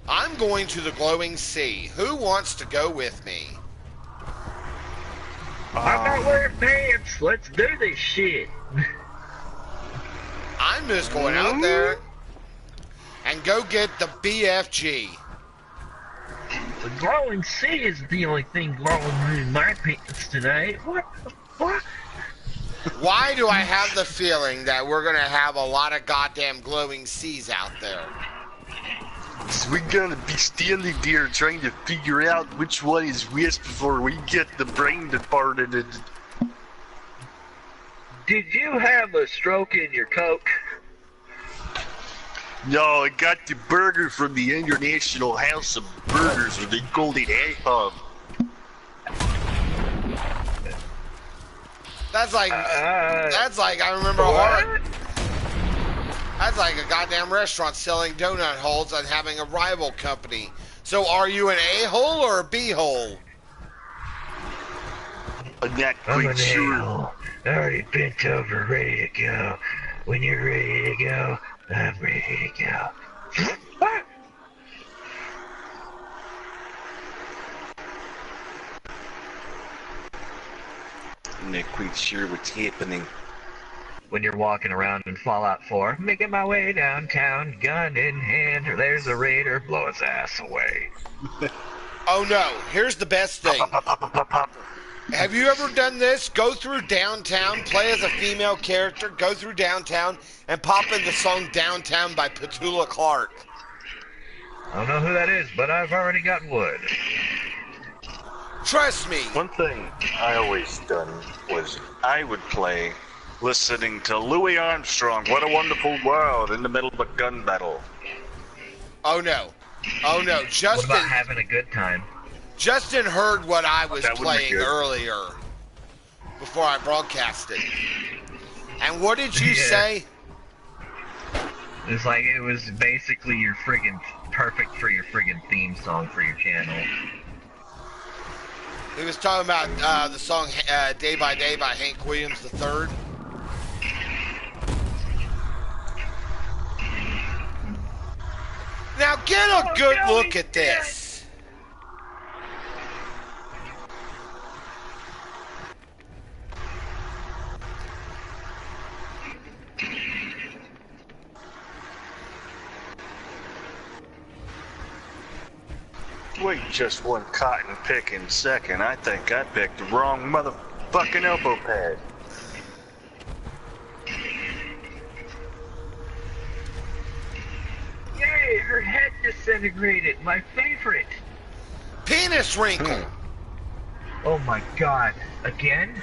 I'm going to the glowing sea. Who wants to go with me? I'm not wearing pants. Let's do this shit. I'm just going out there and go get the BFG. The glowing sea is the only thing glowing in my pants today. What the fuck? Why do I have the feeling that we're going to have a lot of goddamn glowing seas out there? So we're gonna be standing there trying to figure out which one is which before we get the brain departed. Did you have a stroke in your Coke? No, I got the burger from the International House of Burgers, or they called it Hub. That's like I remember What? That's like a goddamn restaurant selling donut holes and having a rival company. So are you an A-hole or a B-hole? I'm not I'm quite an sure. a-hole. Already bent over, ready to go. When you're ready to go, I'm ready to go. I'm not quite sure what's happening. When you're walking around in Fallout 4, making my way downtown, gun in hand, there's a raider, blow his ass away. Oh no, here's the best thing. Have you ever done this? Go through downtown, play as a female character, go through downtown, and pop in the song Downtown by Petula Clark. I don't know who that is, but I've already got wood. Trust me. One thing I always done was I would play listening to Louis Armstrong, What a Wonderful World, in the middle of a gun battle. Oh no. Oh no. What Justin, about having a good time? Justin heard what I was That would be playing good. earlier before I broadcasted. And what did you Yeah. say? It's like it was basically your friggin' perfect for your friggin' theme song for your channel. He was talking about the song Day by Day by Hank Williams III. Now get a good look at this. Wait just one cotton picking second. I think I picked the wrong motherfucking elbow pad. Yay, her head disintegrated. My favorite. Penis wrinkle. Oh my god. Again?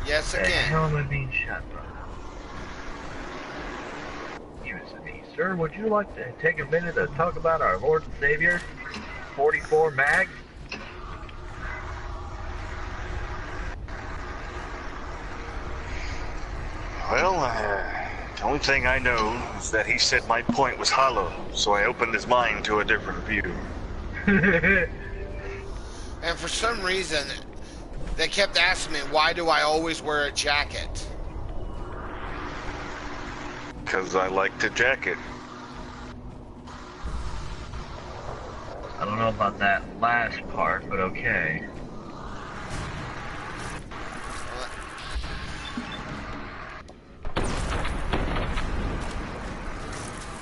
Yes, The again. hell am I being shot by? Excuse me, sir. Would you like to take a minute to talk about our Lord and Savior, 44 Mag? Well, the only thing I know is that he said my point was hollow, so I opened his mind to a different view. And for some reason, they kept asking me, why do I always wear a jacket? Because I like to jacket. I don't know about that last part, but okay.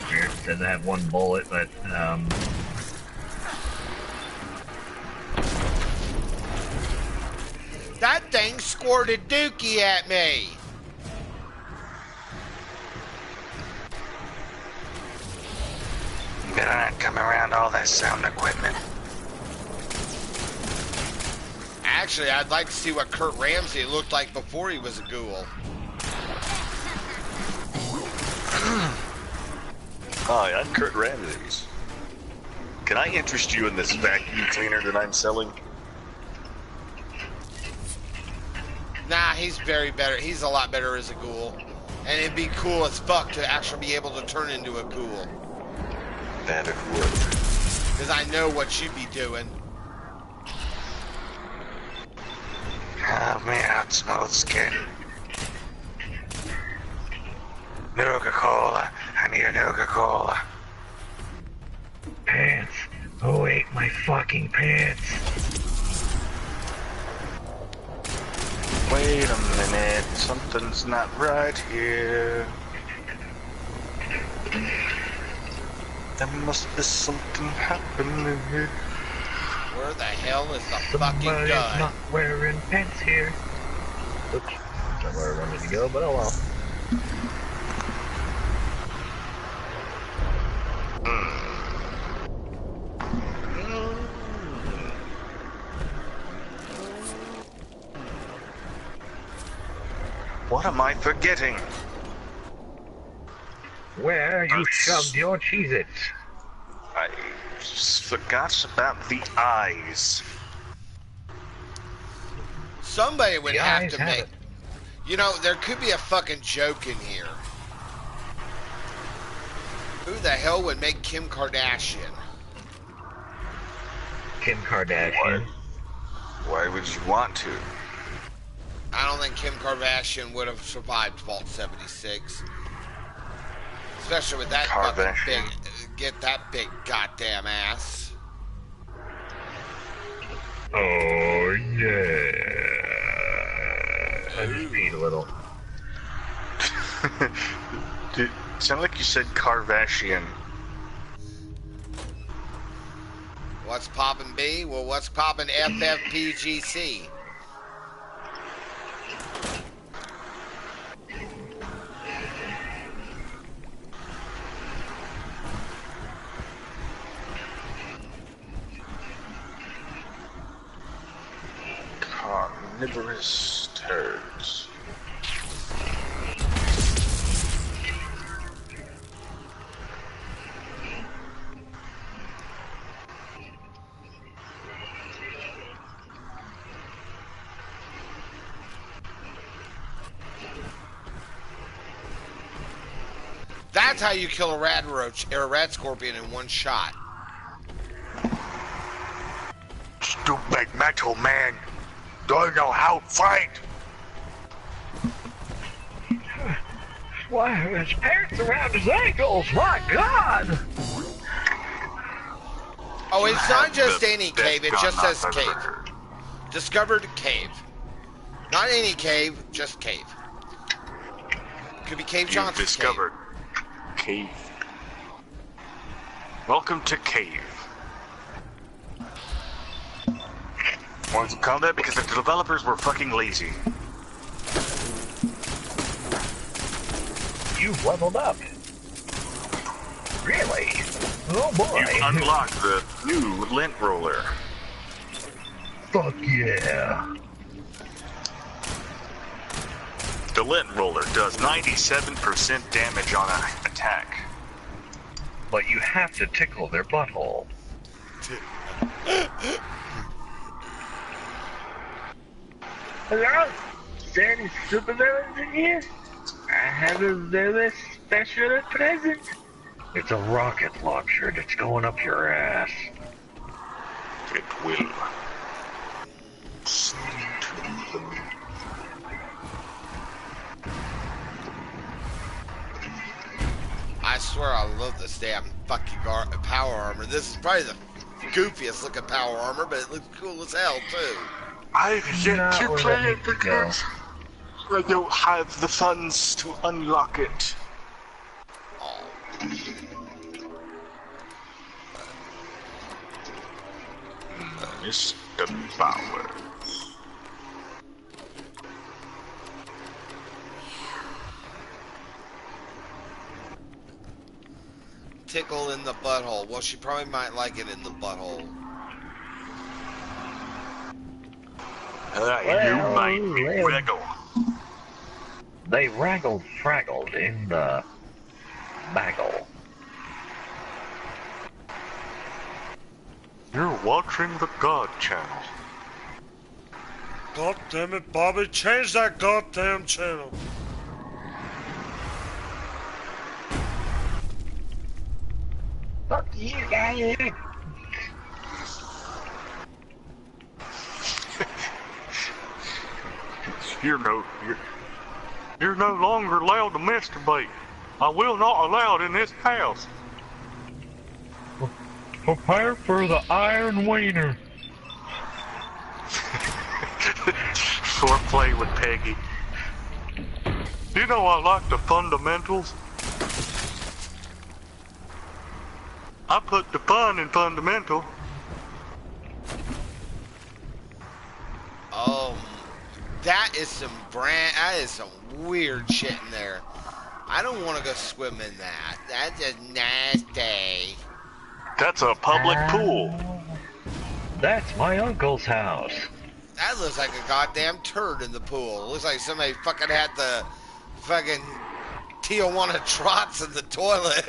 Weird, says I have one bullet, but, That thing squirted dookie at me. Better not come around all that sound equipment. Actually, I'd like to see what Kurt Ramsey looked like before he was a ghoul. Hi, I'm Kurt Ramses. Can I interest you in this vacuum cleaner that I'm selling? Nah, he's very better. He's a lot better as a ghoul. And it'd be cool as fuck to actually be able to turn into a ghoul. That it would. Because I know what you'd be doing. Oh man, smooth skin. Nuka-Cola. I need a Nuka-Cola. pants. Who ate my fucking pants? Wait a minute, something's not right here. There must be something happening here. Where the hell is the Somebody's fucking gun? not wearing pants here. Oops, not where I wanted to go, but oh well. What am I forgetting? Where you shoved your Cheez-Its? I just forgot about the eyes. Somebody would The have eyes to have make... it. You know, there could be a fucking joke in here. Who the hell would make Kim Kardashian? Kim Kardashian. Why would you want to? I don't think Kim Kardashian would have survived Vault 76. Especially with that fucking Kardashian. big... Get that big goddamn ass. Oh yeah. I just peed a little. It sounded like you said Kardashian. What's poppin' B? Well, what's poppin' FFPGC? Carnivorous turds. That's how you kill a rad roach or a rad scorpion in one shot. Stupid metal man. Don't know how to fight. Why, his pants around his ankles, my God! Oh, it's not just The any best cave, it gun just says I've ever cave. heard. Discovered cave. Not any cave, just cave. Could be Cave You've Johnson's discovered cave. Welcome to cave. Wanted to call that because the developers were fucking lazy. You've leveled up. Really? Oh boy. You unlocked the new lint roller. Fuck yeah. The lint roller does 97% damage on an attack. But you have to tickle their butthole. Hello? Is there any supervillains in here? I have a very special present. It's a rocket launcher that's going up your ass. It will. I swear I love this damn fucking power armor. This is probably the goofiest looking power armor, but it looks cool as hell too. I've yet Not to where play that it needs to go. because I don't have the funds to unlock it. Oh. Mr. Bowers. Tickle in the butthole. Well, she probably might like it in the butthole. You Well, might be well. wiggle. They fraggled in the bagel. You're watching the God Channel. God damn it, Bobby, change that goddamn channel. Fuck you guys. You're no longer allowed to masturbate. I will not allow it in this house. Prepare for the iron wiener. Foreplay with Peggy. You know I like the fundamentals. I put the fun in fundamental. That is some weird shit in there. I don't want to go swim in that. That's just nasty. That's a public pool. That's my uncle's house. That looks like a goddamn turd in the pool. It looks like somebody fucking had the fucking Tijuana trots in the toilet.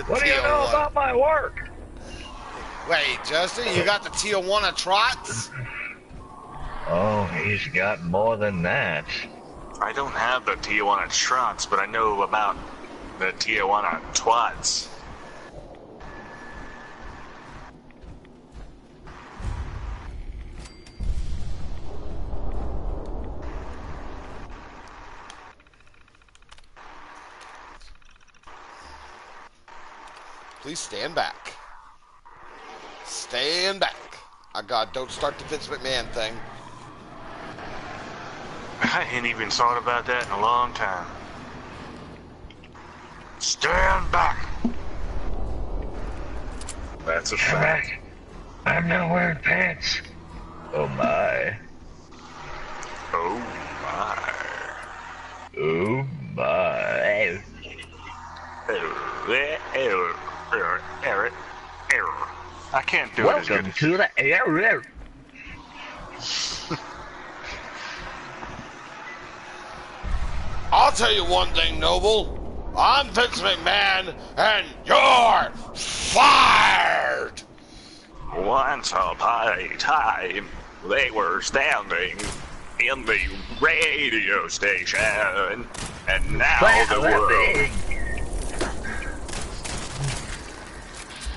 What do you know about my work? Wait, Justin, you got the Tijuana trots? Oh, he's got more than that. I don't have the Tijuana trots, but I know about the Tijuana twats. Please stand back. Stand back. Oh God, don't start the Vince McMahon thing. I hadn't even thought about that in a long time. Stand back. That's a fact. I'm not wearing pants. Oh my. Oh my. Oh my. Error. I can't do it as good Welcome as to the air. I'll tell you one thing, Noble. I'm Vince McMahon, and you're fired! Once upon a time, they were standing in the radio station, and now the world.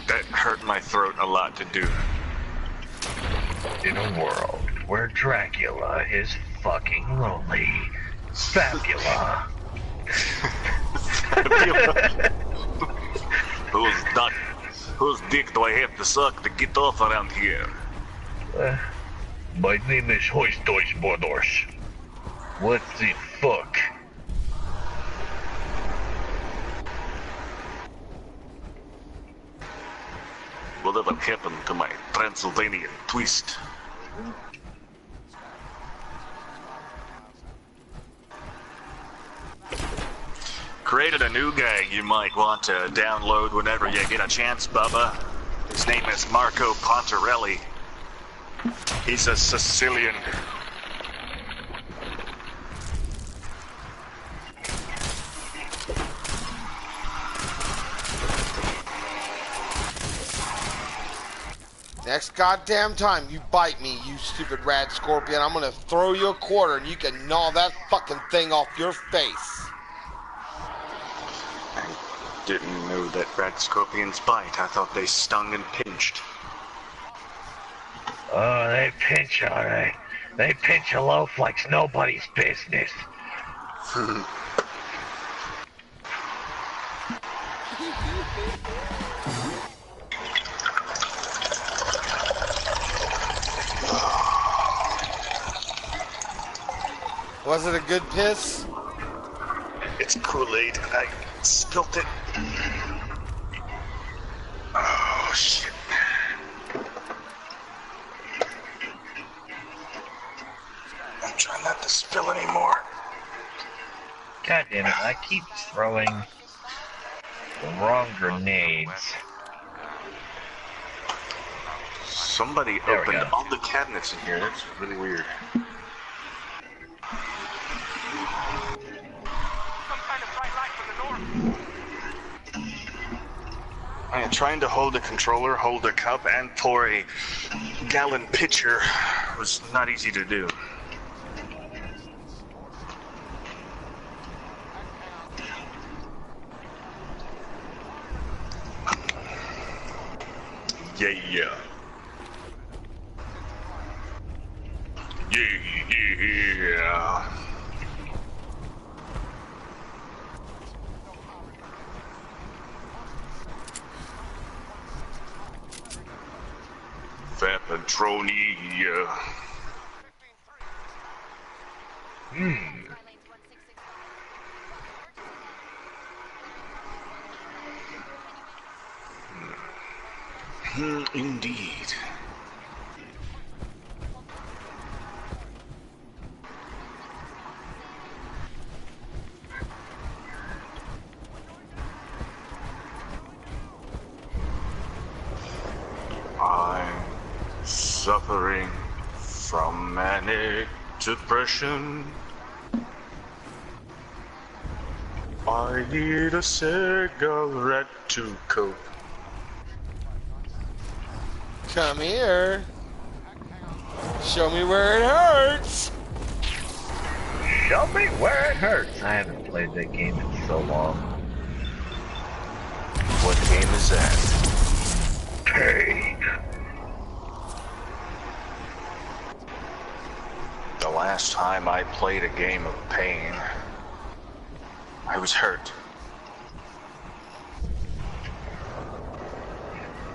That hurt my throat a lot to do. In a world where Dracula is fucking lonely, Fabula. Whose dick do I have to suck to get off around here? My name is Hoistois Bordors. What the fuck? Whatever happened to my Transylvanian twist? Created a new gang you might want to download whenever you get a chance, Bubba. His name is Marco Pontarelli. He's a Sicilian. Next goddamn time you bite me, you stupid rad scorpion, I'm gonna throw you a quarter and you can gnaw that fucking thing off your face. I didn't know that rad scorpions bite. I thought they stung and pinched. Oh, they pinch, alright. They pinch a loaf like it's nobody's business. Was it a good piss? It's Kool-Aid. I spilt it. Oh, shit. I'm trying not to spill anymore. God damn it, I keep throwing the wrong grenades. Somebody There we opened go. all the cabinets in here. That's really weird. I am trying to hold a controller, hold a cup, and pour a gallon pitcher. Was not easy to do. Yeah. Yeah. Fat Patroni. Indeed. I'm suffering from manic depression. I need a cigarette to cope. Come here. Show me where it hurts. Show me where it hurts. I haven't played that game in so long. What game is that? Pain. The last time I played a game of Pain, I was hurt.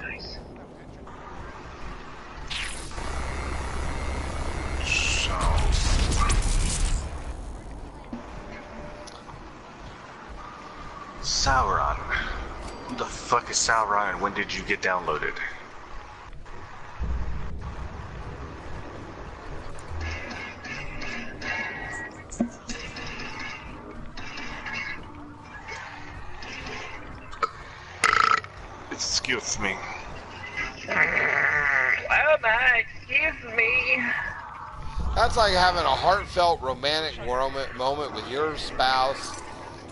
Nice. So... Sauron. Who the fuck is Sauron and when did you get downloaded? Excuse me. Oh my, excuse me. That's like having a heartfelt romantic moment with your spouse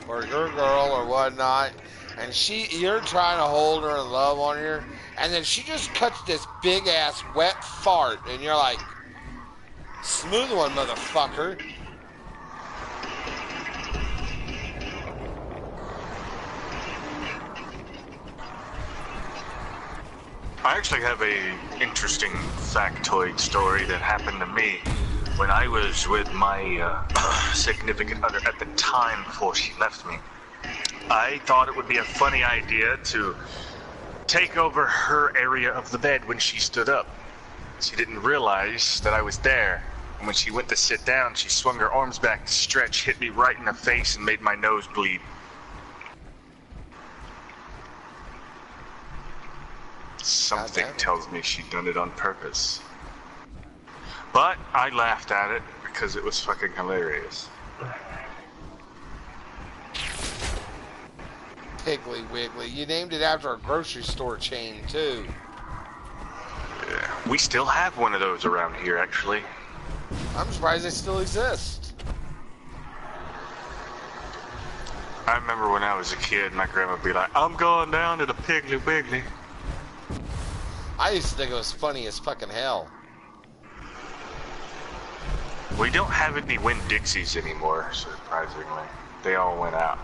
or your girl or whatnot, and you're trying to hold her and love on her, and then she just cuts this big ass wet fart, and you're like, Smooth one, motherfucker. I actually have a interesting factoid story that happened to me when I was with my significant other at the time before she left me. I thought it would be a funny idea to take over her area of the bed when she stood up. She didn't realize that I was there. And when she went to sit down, she swung her arms back to stretch, hit me right in the face, and made my nose bleed. Something tells me she'd done it on purpose. But I laughed at it because it was fucking hilarious. Piggly Wiggly. You named it after a grocery store chain, too. Yeah, we still have one of those around here, actually. I'm surprised they still exist. I remember when I was a kid, my grandma would be like, I'm going down to the Piggly Wiggly. I used to think it was funny as fucking hell. We don't have any Winn-Dixies anymore, surprisingly. They all went out.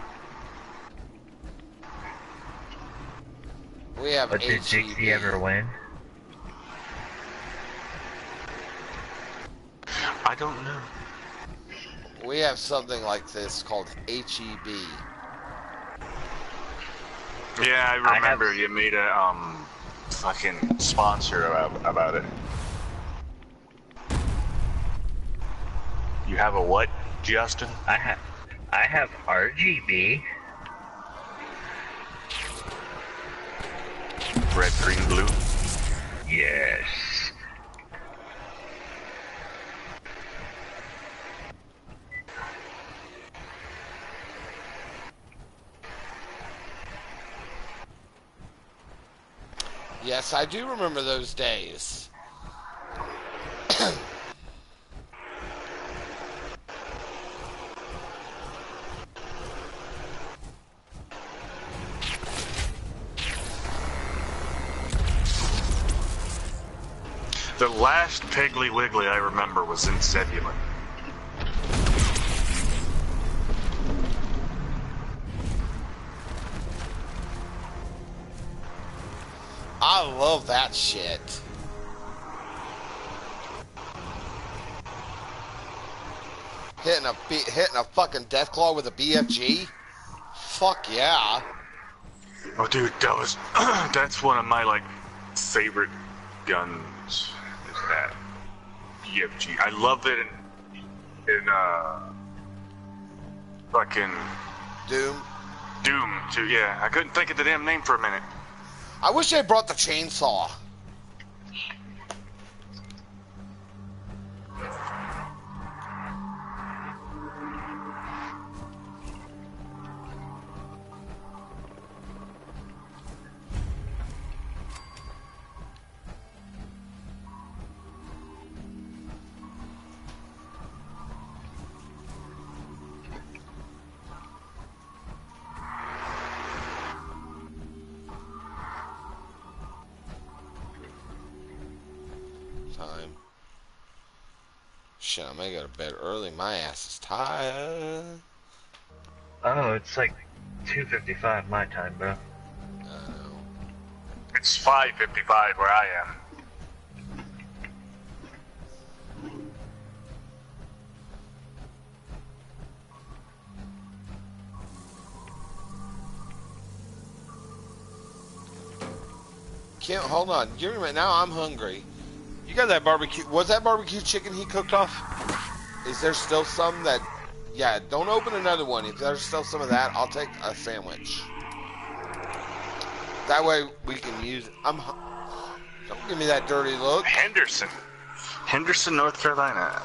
We have But did H-E-B. Dixie ever win? I don't know. We have something like this called HEB. Yeah, I remember you made a fucking sponsor about it. You have a what, Justin? I have RGB. Red, green, blue. Yes. Yes, I do remember those days. The last Piggly Wiggly I remember was in Zebulon. I love that shit. Hitting a fucking Deathclaw with a BFG? Fuck yeah. Oh, dude, that was that's one of my like favorite guns. Is that BFG? I love it in fucking Doom. Doom too. Yeah, I couldn't think of the damn name for a minute. I wish they brought the chainsaw. Time. Shit, I may go to bed early. My ass is tired. Oh, it's like 2:55 my time, bro. It's 5:55 where I am. Can't hold on. Give me now. I'm hungry. You got that barbecue? Was that barbecue chicken he cooked off? Is there still some that? Yeah. Don't open another one. If there's still some of that, I'll take a sandwich. That way we can use it. Don't give me that dirty look. Henderson, North Carolina.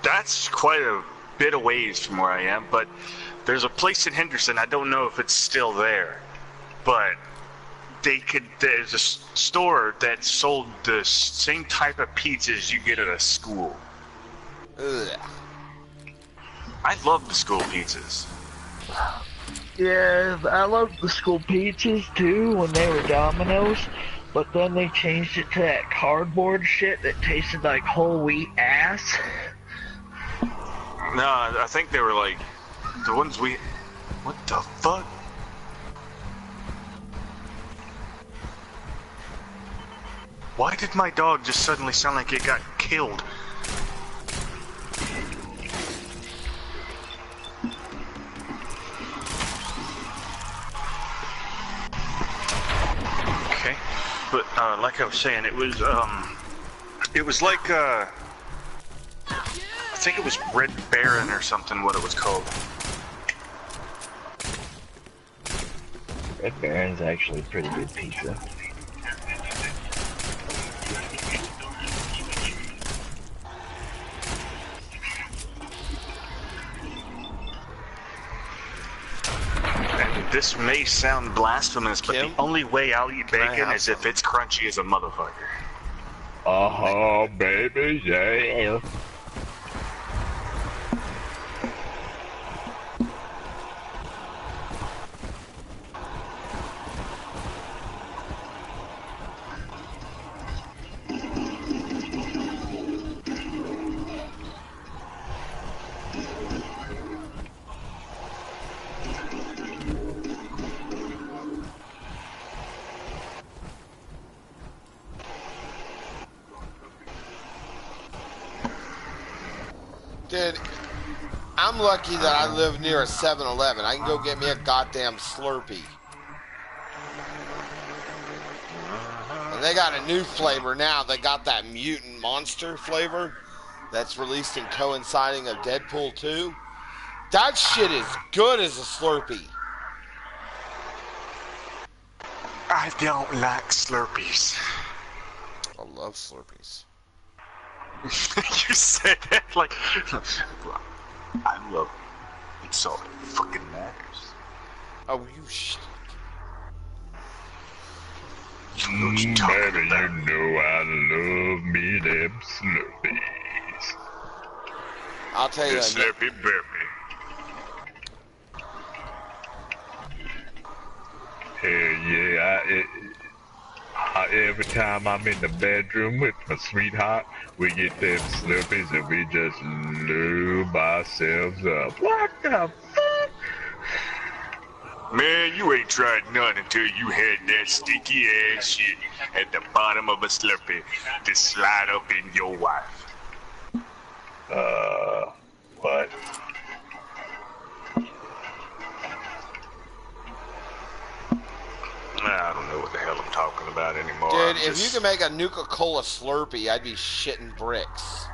That's quite a bit of ways from where I am, but there's a place in Henderson. I don't know if it's still there, but there's a store that sold the same type of pizzas you get at a school. Ugh. I love the school pizzas. Yeah, I loved the school pizzas too when they were Domino's. But then they changed it to that cardboard shit that tasted like whole wheat ass. No, I think they were like the ones we. What the fuck? Why did my dog just suddenly sound like it got killed? Okay, but like I was saying, it was like I think it was Red Baron or something. What it was called? Red Baron's actually pretty good pizza. This may sound blasphemous, but Kim? the only way I'll eat bacon is if it's crunchy as a motherfucker. Baby, yeah. Dude, I'm lucky that I live near a 7-Eleven. I can go get me a goddamn Slurpee. And they got a new flavor now. They got that mutant monster flavor that's released in coinciding of Deadpool 2. That shit is good as a Slurpee. I don't like Slurpees. I love Slurpees. You said that like I love it. It's all it fucking matters. Oh, you shit. You know what you're talking about. You know I love me them Slurpees. I'll tell you. Slurpee Burpee. Hell yeah, every time I'm in the bedroom with my sweetheart, we get them Slurpees and we just lube ourselves up. What the fuck? Man, you ain't tried none until you had that sticky ass shit at the bottom of a Slurpee to slide up in your wife. What? I don't know what the hell I'm talking about anymore. Dude, if you could make a Nuka-Cola Slurpee, I'd be shitting bricks.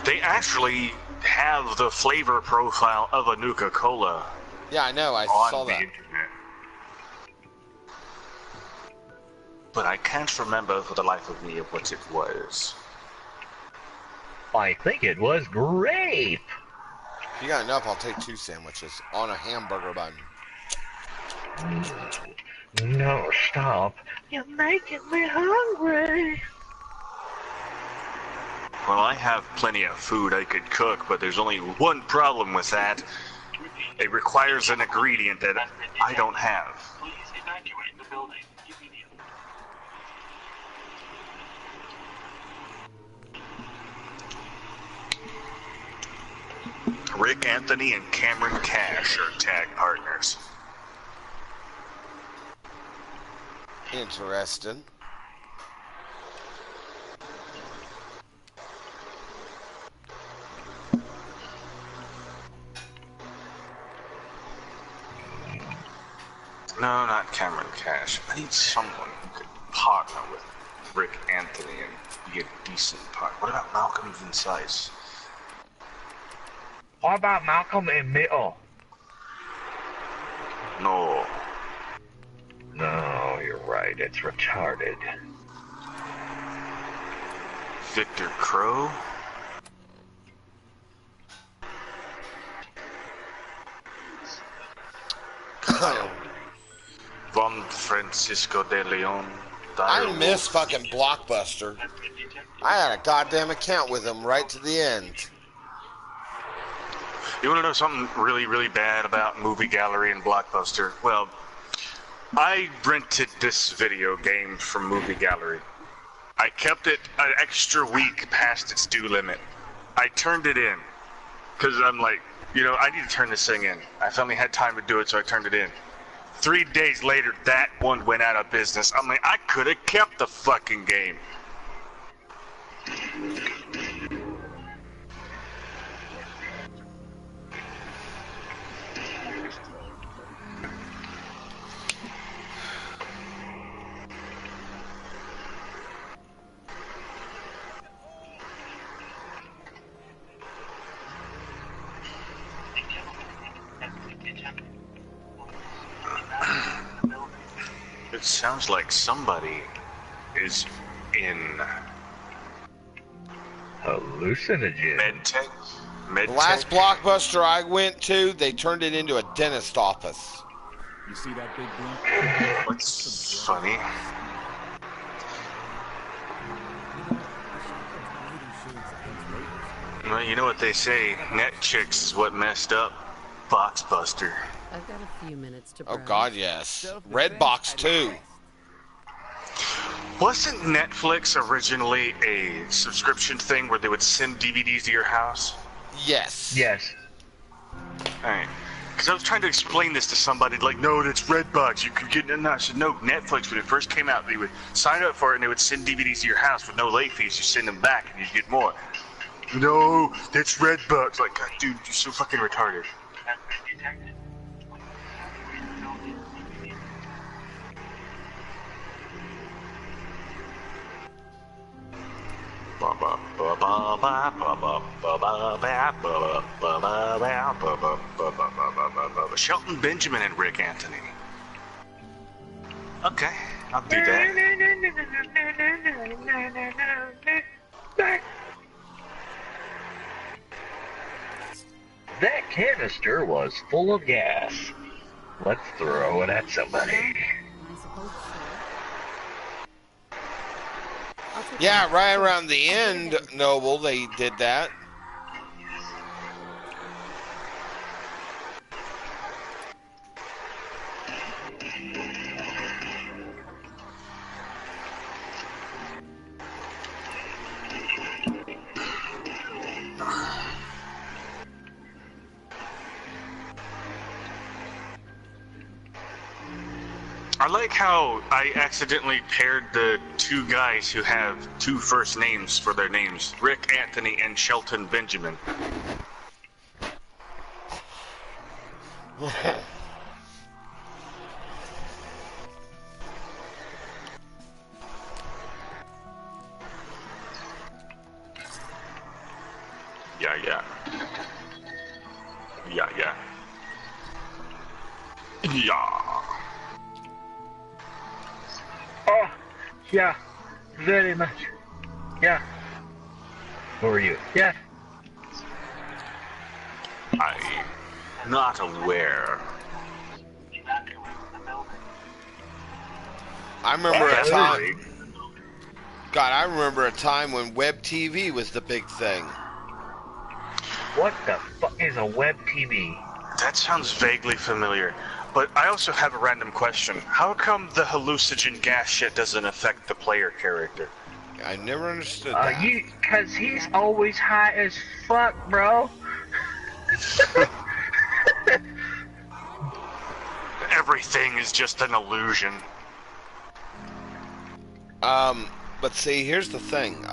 They actually have the flavor profile of a Nuka-Cola Yeah, I know. I on saw the that. internet. But I can't remember for the life of me what it was. I think it was grape. If you got enough, I'll take 2 sandwiches on a hamburger bun. No, stop. You're making me hungry. Well, I have plenty of food I could cook, but there's only one problem with that. It requires an ingredient that I don't have. Please evacuate the building immediately. Rick Anthony and Cameron Cash are tag partners. Interesting. No, not Cameron Cash. I need someone who could partner with Rick Anthony and be a decent partner. What about Malcolm Van Sice? What about Malcolm in Middle? No. No, you're right. It's retarded. Victor Crow? Von Francisco de Leon. I miss fucking Blockbuster. I had a goddamn account with him right to the end. You want to know something really, really bad about Movie Gallery and Blockbuster? Well, I rented this video game from Movie Gallery. I kept it an extra week past its due limit. I turned it in. Because I'm like, you know, I need to turn this thing in. I finally had time to do it, so I turned it in. 3 days later, that one went out of business. I'm like, I could have kept the fucking game. It sounds like somebody is in hallucinogen. medtech. The last Blockbuster I went to, they turned it into a dentist office. You see that big blimp? What's funny? Well, you know what they say, net chicks is what messed up Boxbuster. I've got a few minutes to Oh browse. God, yes. Redbox too. Wasn't Netflix originally a subscription thing where they would send DVDs to your house? Yes. Yes. Alright. Because I was trying to explain this to somebody, like, no, that's Redbox, you could get it. And I said, no, Netflix, when it first came out, they would sign up for it and they would send DVDs to your house with no late fees. You send them back and you get more. No, that's Redbox. Like, God, dude, you're so fucking retarded. Shelton Benjamin and Rick Anthony. Okay, I'll do that. That canister was full of gas. Let's throw it at somebody. I suppose so. I'll take Yeah, one. right around the end, Noble, they did that. I like how I accidentally paired the two guys who have two first names for their names, Rick Anthony and Shelton Benjamin. Yeah, yeah. Yeah, yeah. Yeah. Oh, yeah, very much. Yeah. Who are you? Yeah. I'm not aware. I remember a Really? time. God, I remember a time when web TV was the big thing. What the fuck is a web TV? That sounds vaguely familiar, but I also have a random question. How come the hallucinogen gas shit doesn't affect the player character? I never understood that. Cause he's always high as fuck, bro. Everything is just an illusion. But see, here's the thing.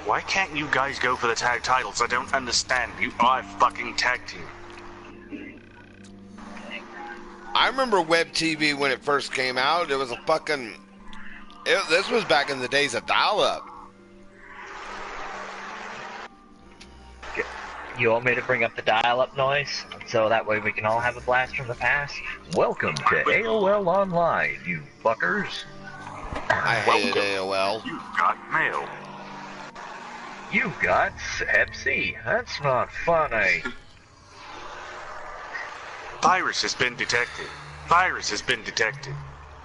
Why can't you guys go for the tag titles? I don't understand. You are a fucking tag team. I remember web TV when it first came out. It was a fucking. This was back in the days of dial-up. You want me to bring up the dial-up noise so that way we can all have a blast from the past? Welcome to AOL Online, you fuckers. I hated Welcome. AOL. You got mail. You got sepsi. That's not funny. Virus has been detected. Virus has been detected.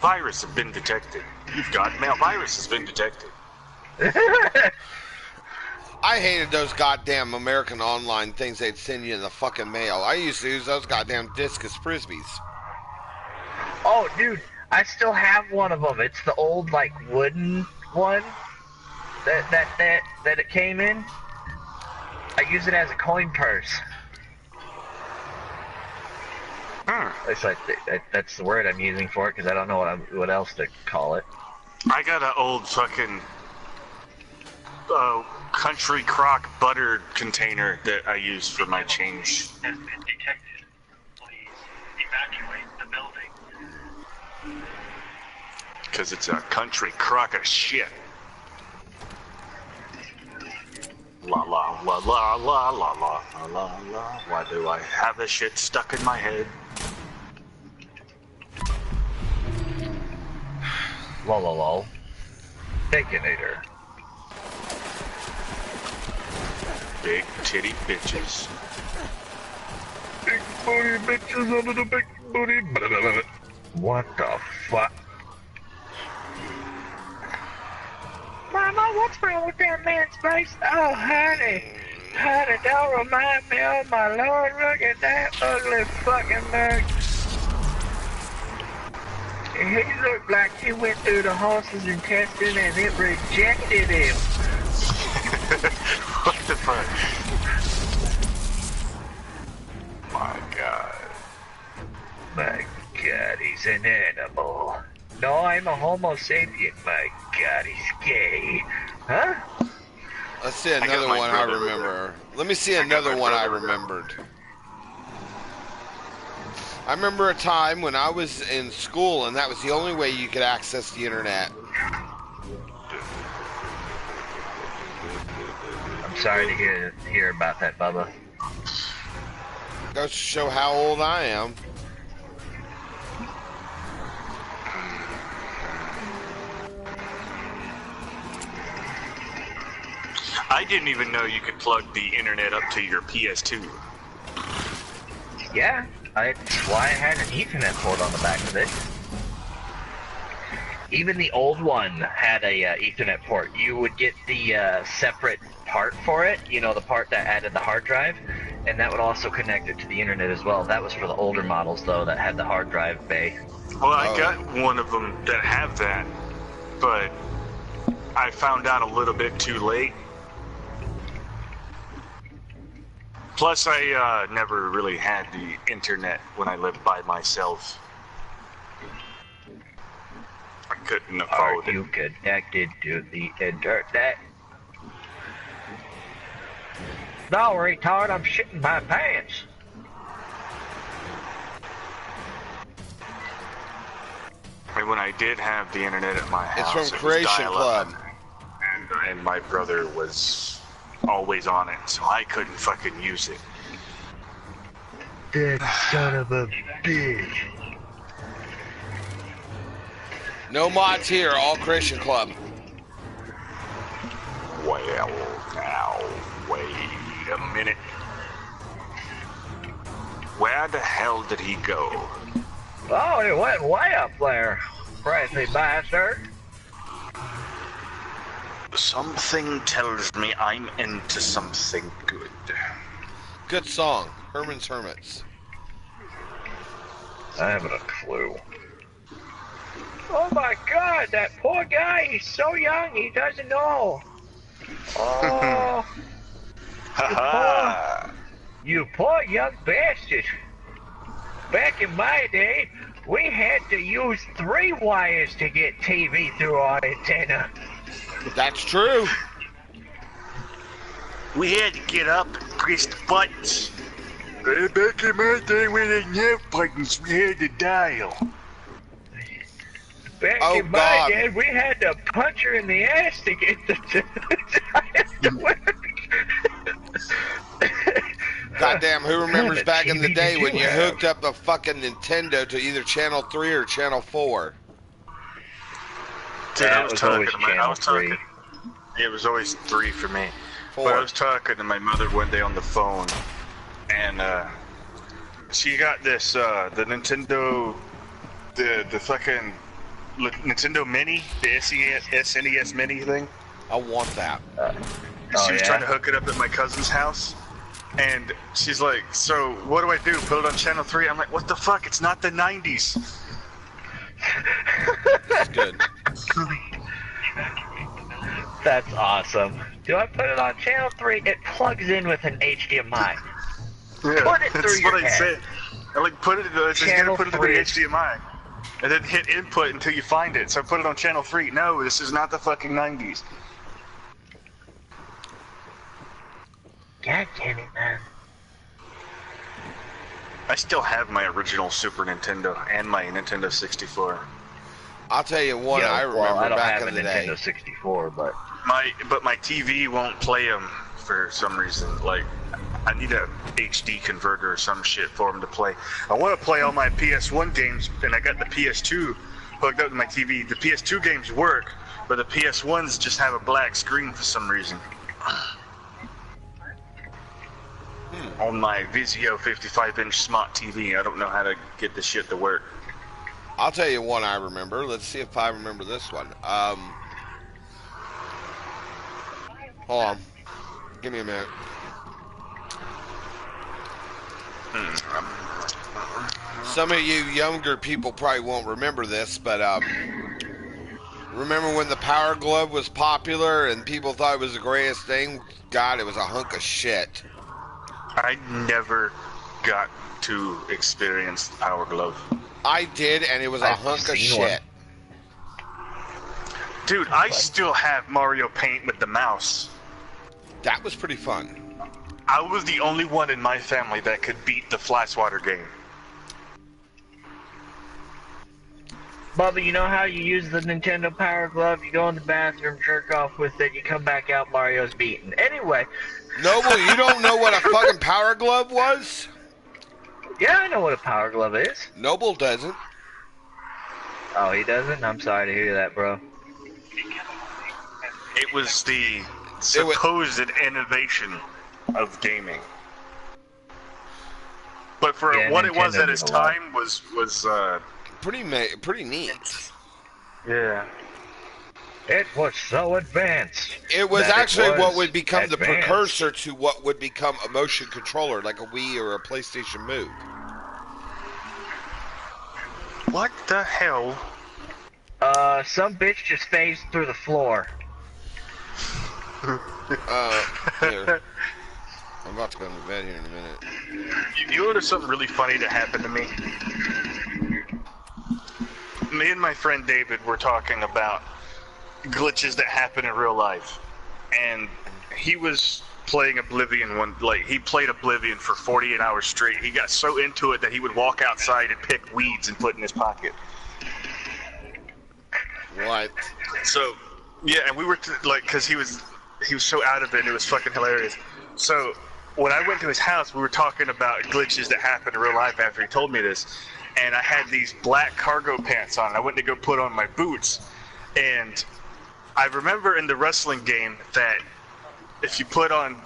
Virus has been detected. You've got mail. Virus has been detected. I hated those goddamn American Online things they'd send you in the fucking mail. I used to use those goddamn discus frisbees. Oh, dude, I still have one of them. It's the old, like, wooden one that it came in. I use it as a coin purse. It's like that's the word I'm using for it because I don't know what else to call it. I got an old fucking Country Crock butter container that I use for my change. Has been detected. Please evacuate the building. Because it's a Country Crock of shit. La la la la la la la la la. Why do I have this shit stuck in my head? Lol. Baconator. Big titty bitches. Big booty bitches under the big booty. What the fuck? Mama, what's wrong with that man's face? Oh, honey. Honey, don't remind me of my Lord. Look at that ugly fucking mug. He looked like he went through the horse's intestine and it rejected him. What the fuck? My God. My God, he's an animal. No, I'm a homo sapien. My God, he's gay. Huh? Let's see another one I remember. Let me see another one I remembered. I remember a time when I was in school and that was the only way you could access the internet. I'm sorry to hear about that, Bubba. Goes to show how old I am. I didn't even know you could plug the internet up to your PS2. Yeah, that's why I had an Ethernet port on the back of it. Even the old one had a Ethernet port. You would get the separate part for it, you know, the part that added the hard drive, and that would also connect it to the internet as well. That was for the older models, though, that had the hard drive bay. Well, I got one of them that have that, but I found out a little bit too late. Plus, I never really had the internet when I lived by myself. I couldn't afford Are you connected to the internet? No, retard, I'm shitting my pants. And when I did have the internet at my house, It's from Creation Club. And my brother was always on it, so I couldn't fucking use it. That son of a bitch. No mods here, all Christian Club. Well, now, wait a minute. Where the hell did he go? Oh, it went way up there. Crazy bastard. Something tells me I'm into something good. Good song, Herman's Hermits. I haven't a clue. Oh my God, that poor guy, he's so young, he doesn't know. Oh, you poor young bastard. Back in my day, we had to use 3 wires to get TV through our antenna. That's true. We had to get up and press the buttons. Back in my day, we didn't have buttons, we had to dial. Back in my day, we had to punch her in the ass to get the to work. Goddamn, who remembers back in the day when you hooked up a fucking Nintendo to either Channel 3 or Channel 4? Dude, I was always Channel 3. It was always 3 for me. 4. But I was talking to my mother one day on the phone, and she got this, the Nintendo, the fucking Nintendo Mini, the SNES Mini thing. I want that. She was trying to hook it up at my cousin's house, and she's like, so what do I do, put it on Channel 3? I'm like, what the fuck, it's not the 90s. Good. That's awesome. Do I put it on channel 3? It plugs in with an HDMI. Yeah, Put it through that's your what I head. said. I like put it. It's just Channel gonna put it through the 3. HDMI, and then hit input until you find it. So put it on channel 3. No, this is not the fucking 90s. God damn it, man. I still have my original Super Nintendo and my Nintendo 64. I'll tell you one Yeah, I remember well, I don't back have in a the day. Nintendo 64, but My TV won't play them for some reason. Like, I need a HD converter or some shit for them to play. I want to play all my PS1 games, and I got the PS2 hooked up to my TV. The PS2 games work, but the PS1s just have a black screen for some reason. On my Vizio 55-inch smart TV, I don't know how to get this shit to work. I'll tell you one I remember. Let's see if I remember this one. Hold on. Give me a minute. Some of you younger people probably won't remember this, but remember when the Power Glove was popular and people thought it was the greatest thing? God, it was a hunk of shit. I never got to experience the Power Glove. I did, and it was a I've hunk of seen one. shit. Dude, I still have Mario Paint with the mouse. That was pretty fun. I was the only one in my family that could beat the Fly Swatter game. Bubba, you know how you use the Nintendo Power Glove? You go in the bathroom, jerk off with it, you come back out, Mario's beaten. Anyway. Noble, you don't know what a fucking Power Glove was? Yeah, I know what a Power Glove is. Noble doesn't. Oh, he doesn't? I'm sorry to hear that, bro. It was the supposed innovation of gaming. But for Yeah, what it was Nintendo at its did a lot. time was Pretty neat. yeah. It was so advanced. It was that actually was what would become the advanced. precursor to what would become a motion controller, like a Wii or a PlayStation Move. What the hell? Some bitch just phased through the floor. Here. I'm about to go to bed here in a minute. You know something really funny that happened to me? Me and my friend David were talking about glitches that happen in real life, and he was playing Oblivion he played Oblivion for 48 hours straight. He got so into it that he would walk outside and pick weeds and put in his pocket. What? So, yeah, and we were because he was so out of it, and it was fucking hilarious. So, when I went to his house, we were talking about glitches that happen in real life after he told me this, and I had these black cargo pants on. I went to go put on my boots, and I remember in the wrestling game that if you put on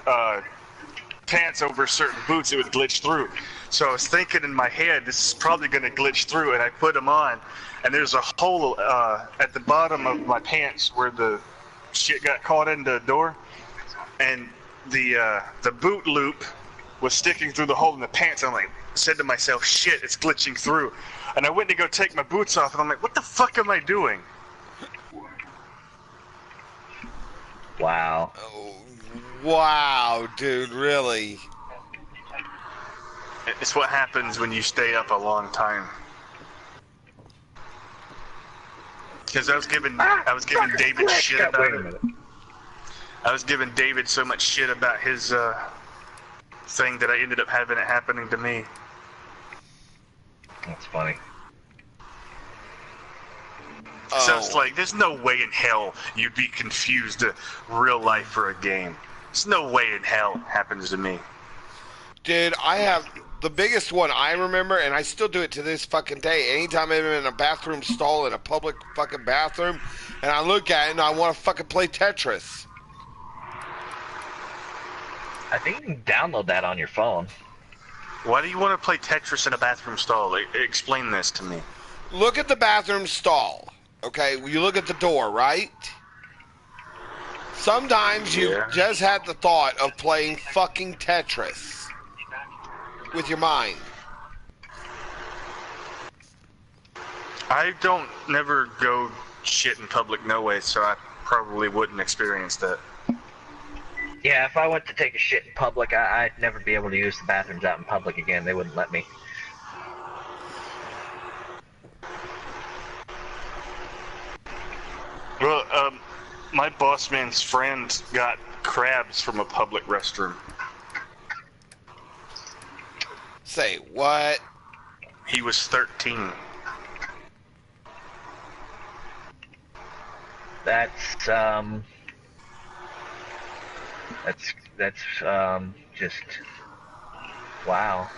pants over certain boots, it would glitch through. So I was thinking in my head, this is probably going to glitch through, and I put them on, and there's a hole at the bottom of my pants where the shit got caught in the door, and the boot loop was sticking through the hole in the pants. I'm like, said to myself, shit, it's glitching through. And I went to go take my boots off, and I'm like, what the fuck am I doing? Wow. Oh, wow, dude, really? It's what happens when you stay up a long time. Because I was giving David shit about Wait a it. minute. I was giving David so much shit about his thing that I ended up having it happening to me. That's funny. So it's like, there's no way in hell you'd be confused to real life for a game. There's no way in hell it happens to me. Dude, I have the biggest one I remember, and I still do it to this fucking day. Anytime I'm in a bathroom stall in a public fucking bathroom, and I look at it and I want to fucking play Tetris. I think you can download that on your phone. Why do you want to play Tetris in a bathroom stall? Explain this to me. Look at the bathroom stall. Okay, you look at the door, right? Sometimes you just had the thought of playing fucking Tetris with your mind. I don't never go shit in public no way, so I probably wouldn't experience that. Yeah, if I went to take a shit in public, I'd never be able to use the bathrooms out in public again. They wouldn't let me. Well, my boss man's friend got crabs from a public restroom. Say what? He was 13. That's just wow.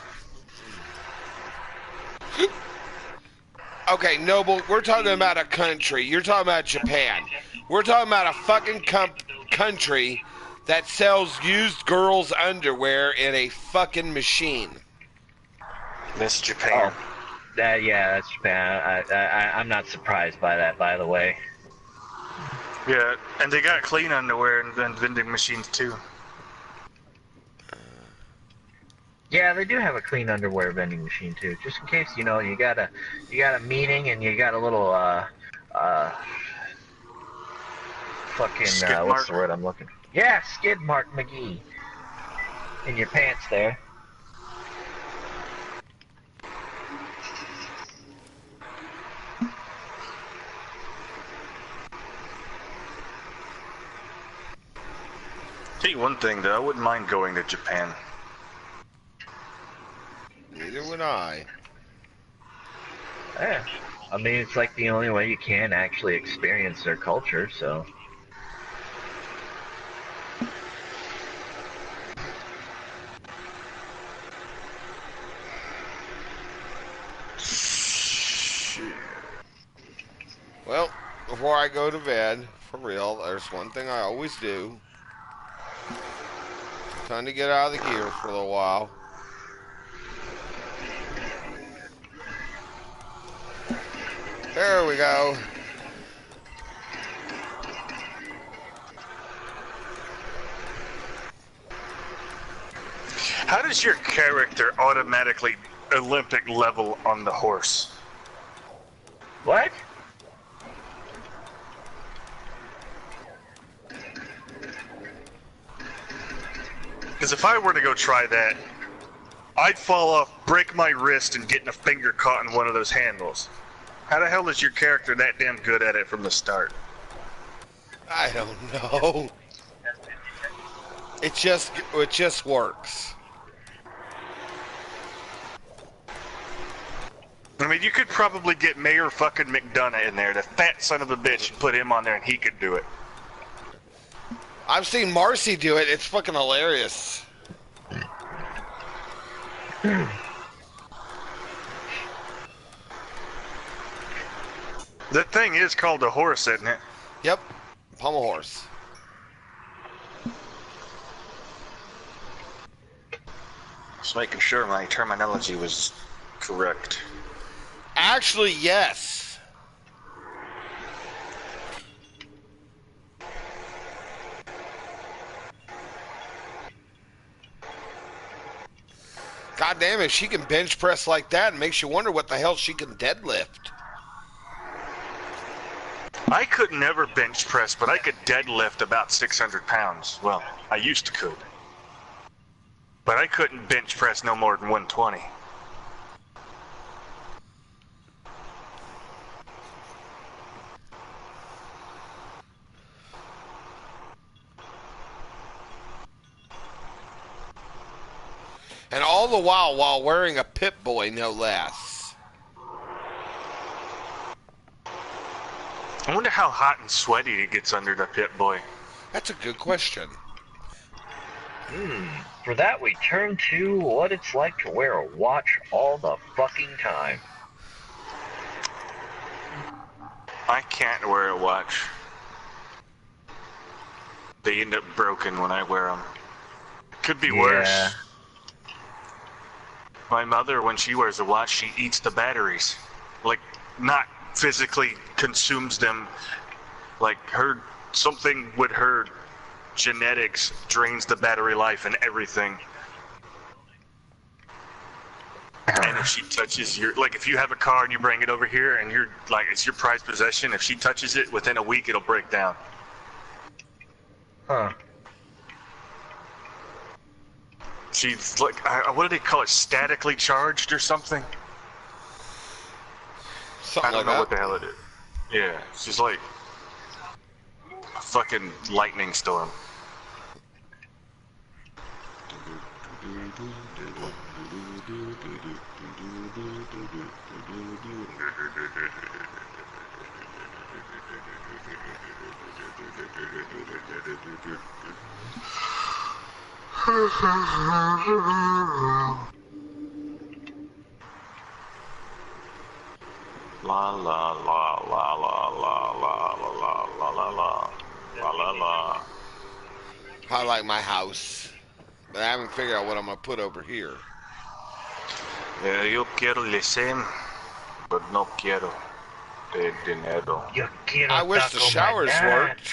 Okay, Noble, we're talking about a country. You're talking about Japan. We're talking about a fucking country that sells used girls' underwear in a fucking machine. That's Japan. Yeah, that's Japan. I'm not surprised by that, by the way. Yeah, and they got clean underwear and vending machines too. Yeah, they do have a clean underwear vending machine too, just in case you got a meeting and you got a little fucking what's the word I'm looking for? Yeah, skid mark McGee in your pants there. Tell you one thing though, I wouldn't mind going to Japan. Neither would I. Yeah, I mean it's like the only way you can actually experience their culture, so. Well, before I go to bed, for real, there's one thing I always do. Time to get out of the gear for a little while. There we go. How does your character automatically Olympic level on the horse? What? Because if I were to go try that, I'd fall off, break my wrist, and get a finger caught in one of those handles. How the hell is your character that damn good at it from the start? I don't know. It just works. I mean, you could probably get Mayor fucking McDonough in there, the fat son of a bitch, and put him on there and he could do it. I've seen Marcy do it. It's fucking hilarious. The thing is called a horse, isn't it? Yep. Pommel horse. Just making sure my terminology was correct. Actually, yes. God damn, if she can bench press like that, it makes you wonder what the hell she can deadlift. I could never bench press, but I could deadlift about 600 pounds. Well, I used to could. But I couldn't bench press no more than 120. And all the while wearing a Pip-Boy, no less. I wonder how hot and sweaty it gets under the Pip-Boy. That's a good question. For that, we turn to what it's like to wear a watch all the fucking time. I can't wear a watch. They end up broken when I wear them. Could be worse. My mother, when she wears a watch, she eats the batteries. Like, not physically consumes them. Like, something with her genetics drains the battery life and everything. And if she touches your, like, if you have a car and you bring it over here and you're like, it's your prized possession, if she touches it within a week, it'll break down. Huh. She's like, what do they call it? Statically charged or something? Something I don't like know that. what the hell it is. Yeah, she's like a fucking lightning storm. La la la la la la la la la la la la la. I like my house, but I haven't figured out what I'm gonna put over here. Yo quiero le same, but no quiero de dinero. Yo quiero I wish the taco showers mañana. worked.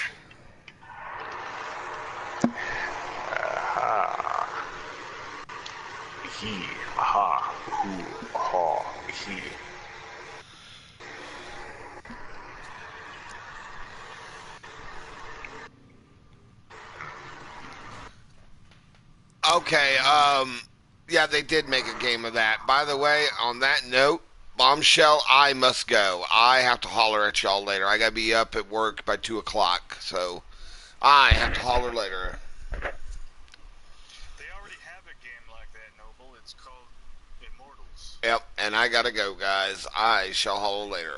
Aha. He, aha, who, ha, he. Okay, yeah, they did make a game of that. By the way, on that note, Bombshell, I must go. I have to holler at y'all later. I gotta be up at work by 2 o'clock, so I have to holler later. They already have a game like that, Noble. It's called Immortals. Yep, and I gotta go, guys. I shall holler later.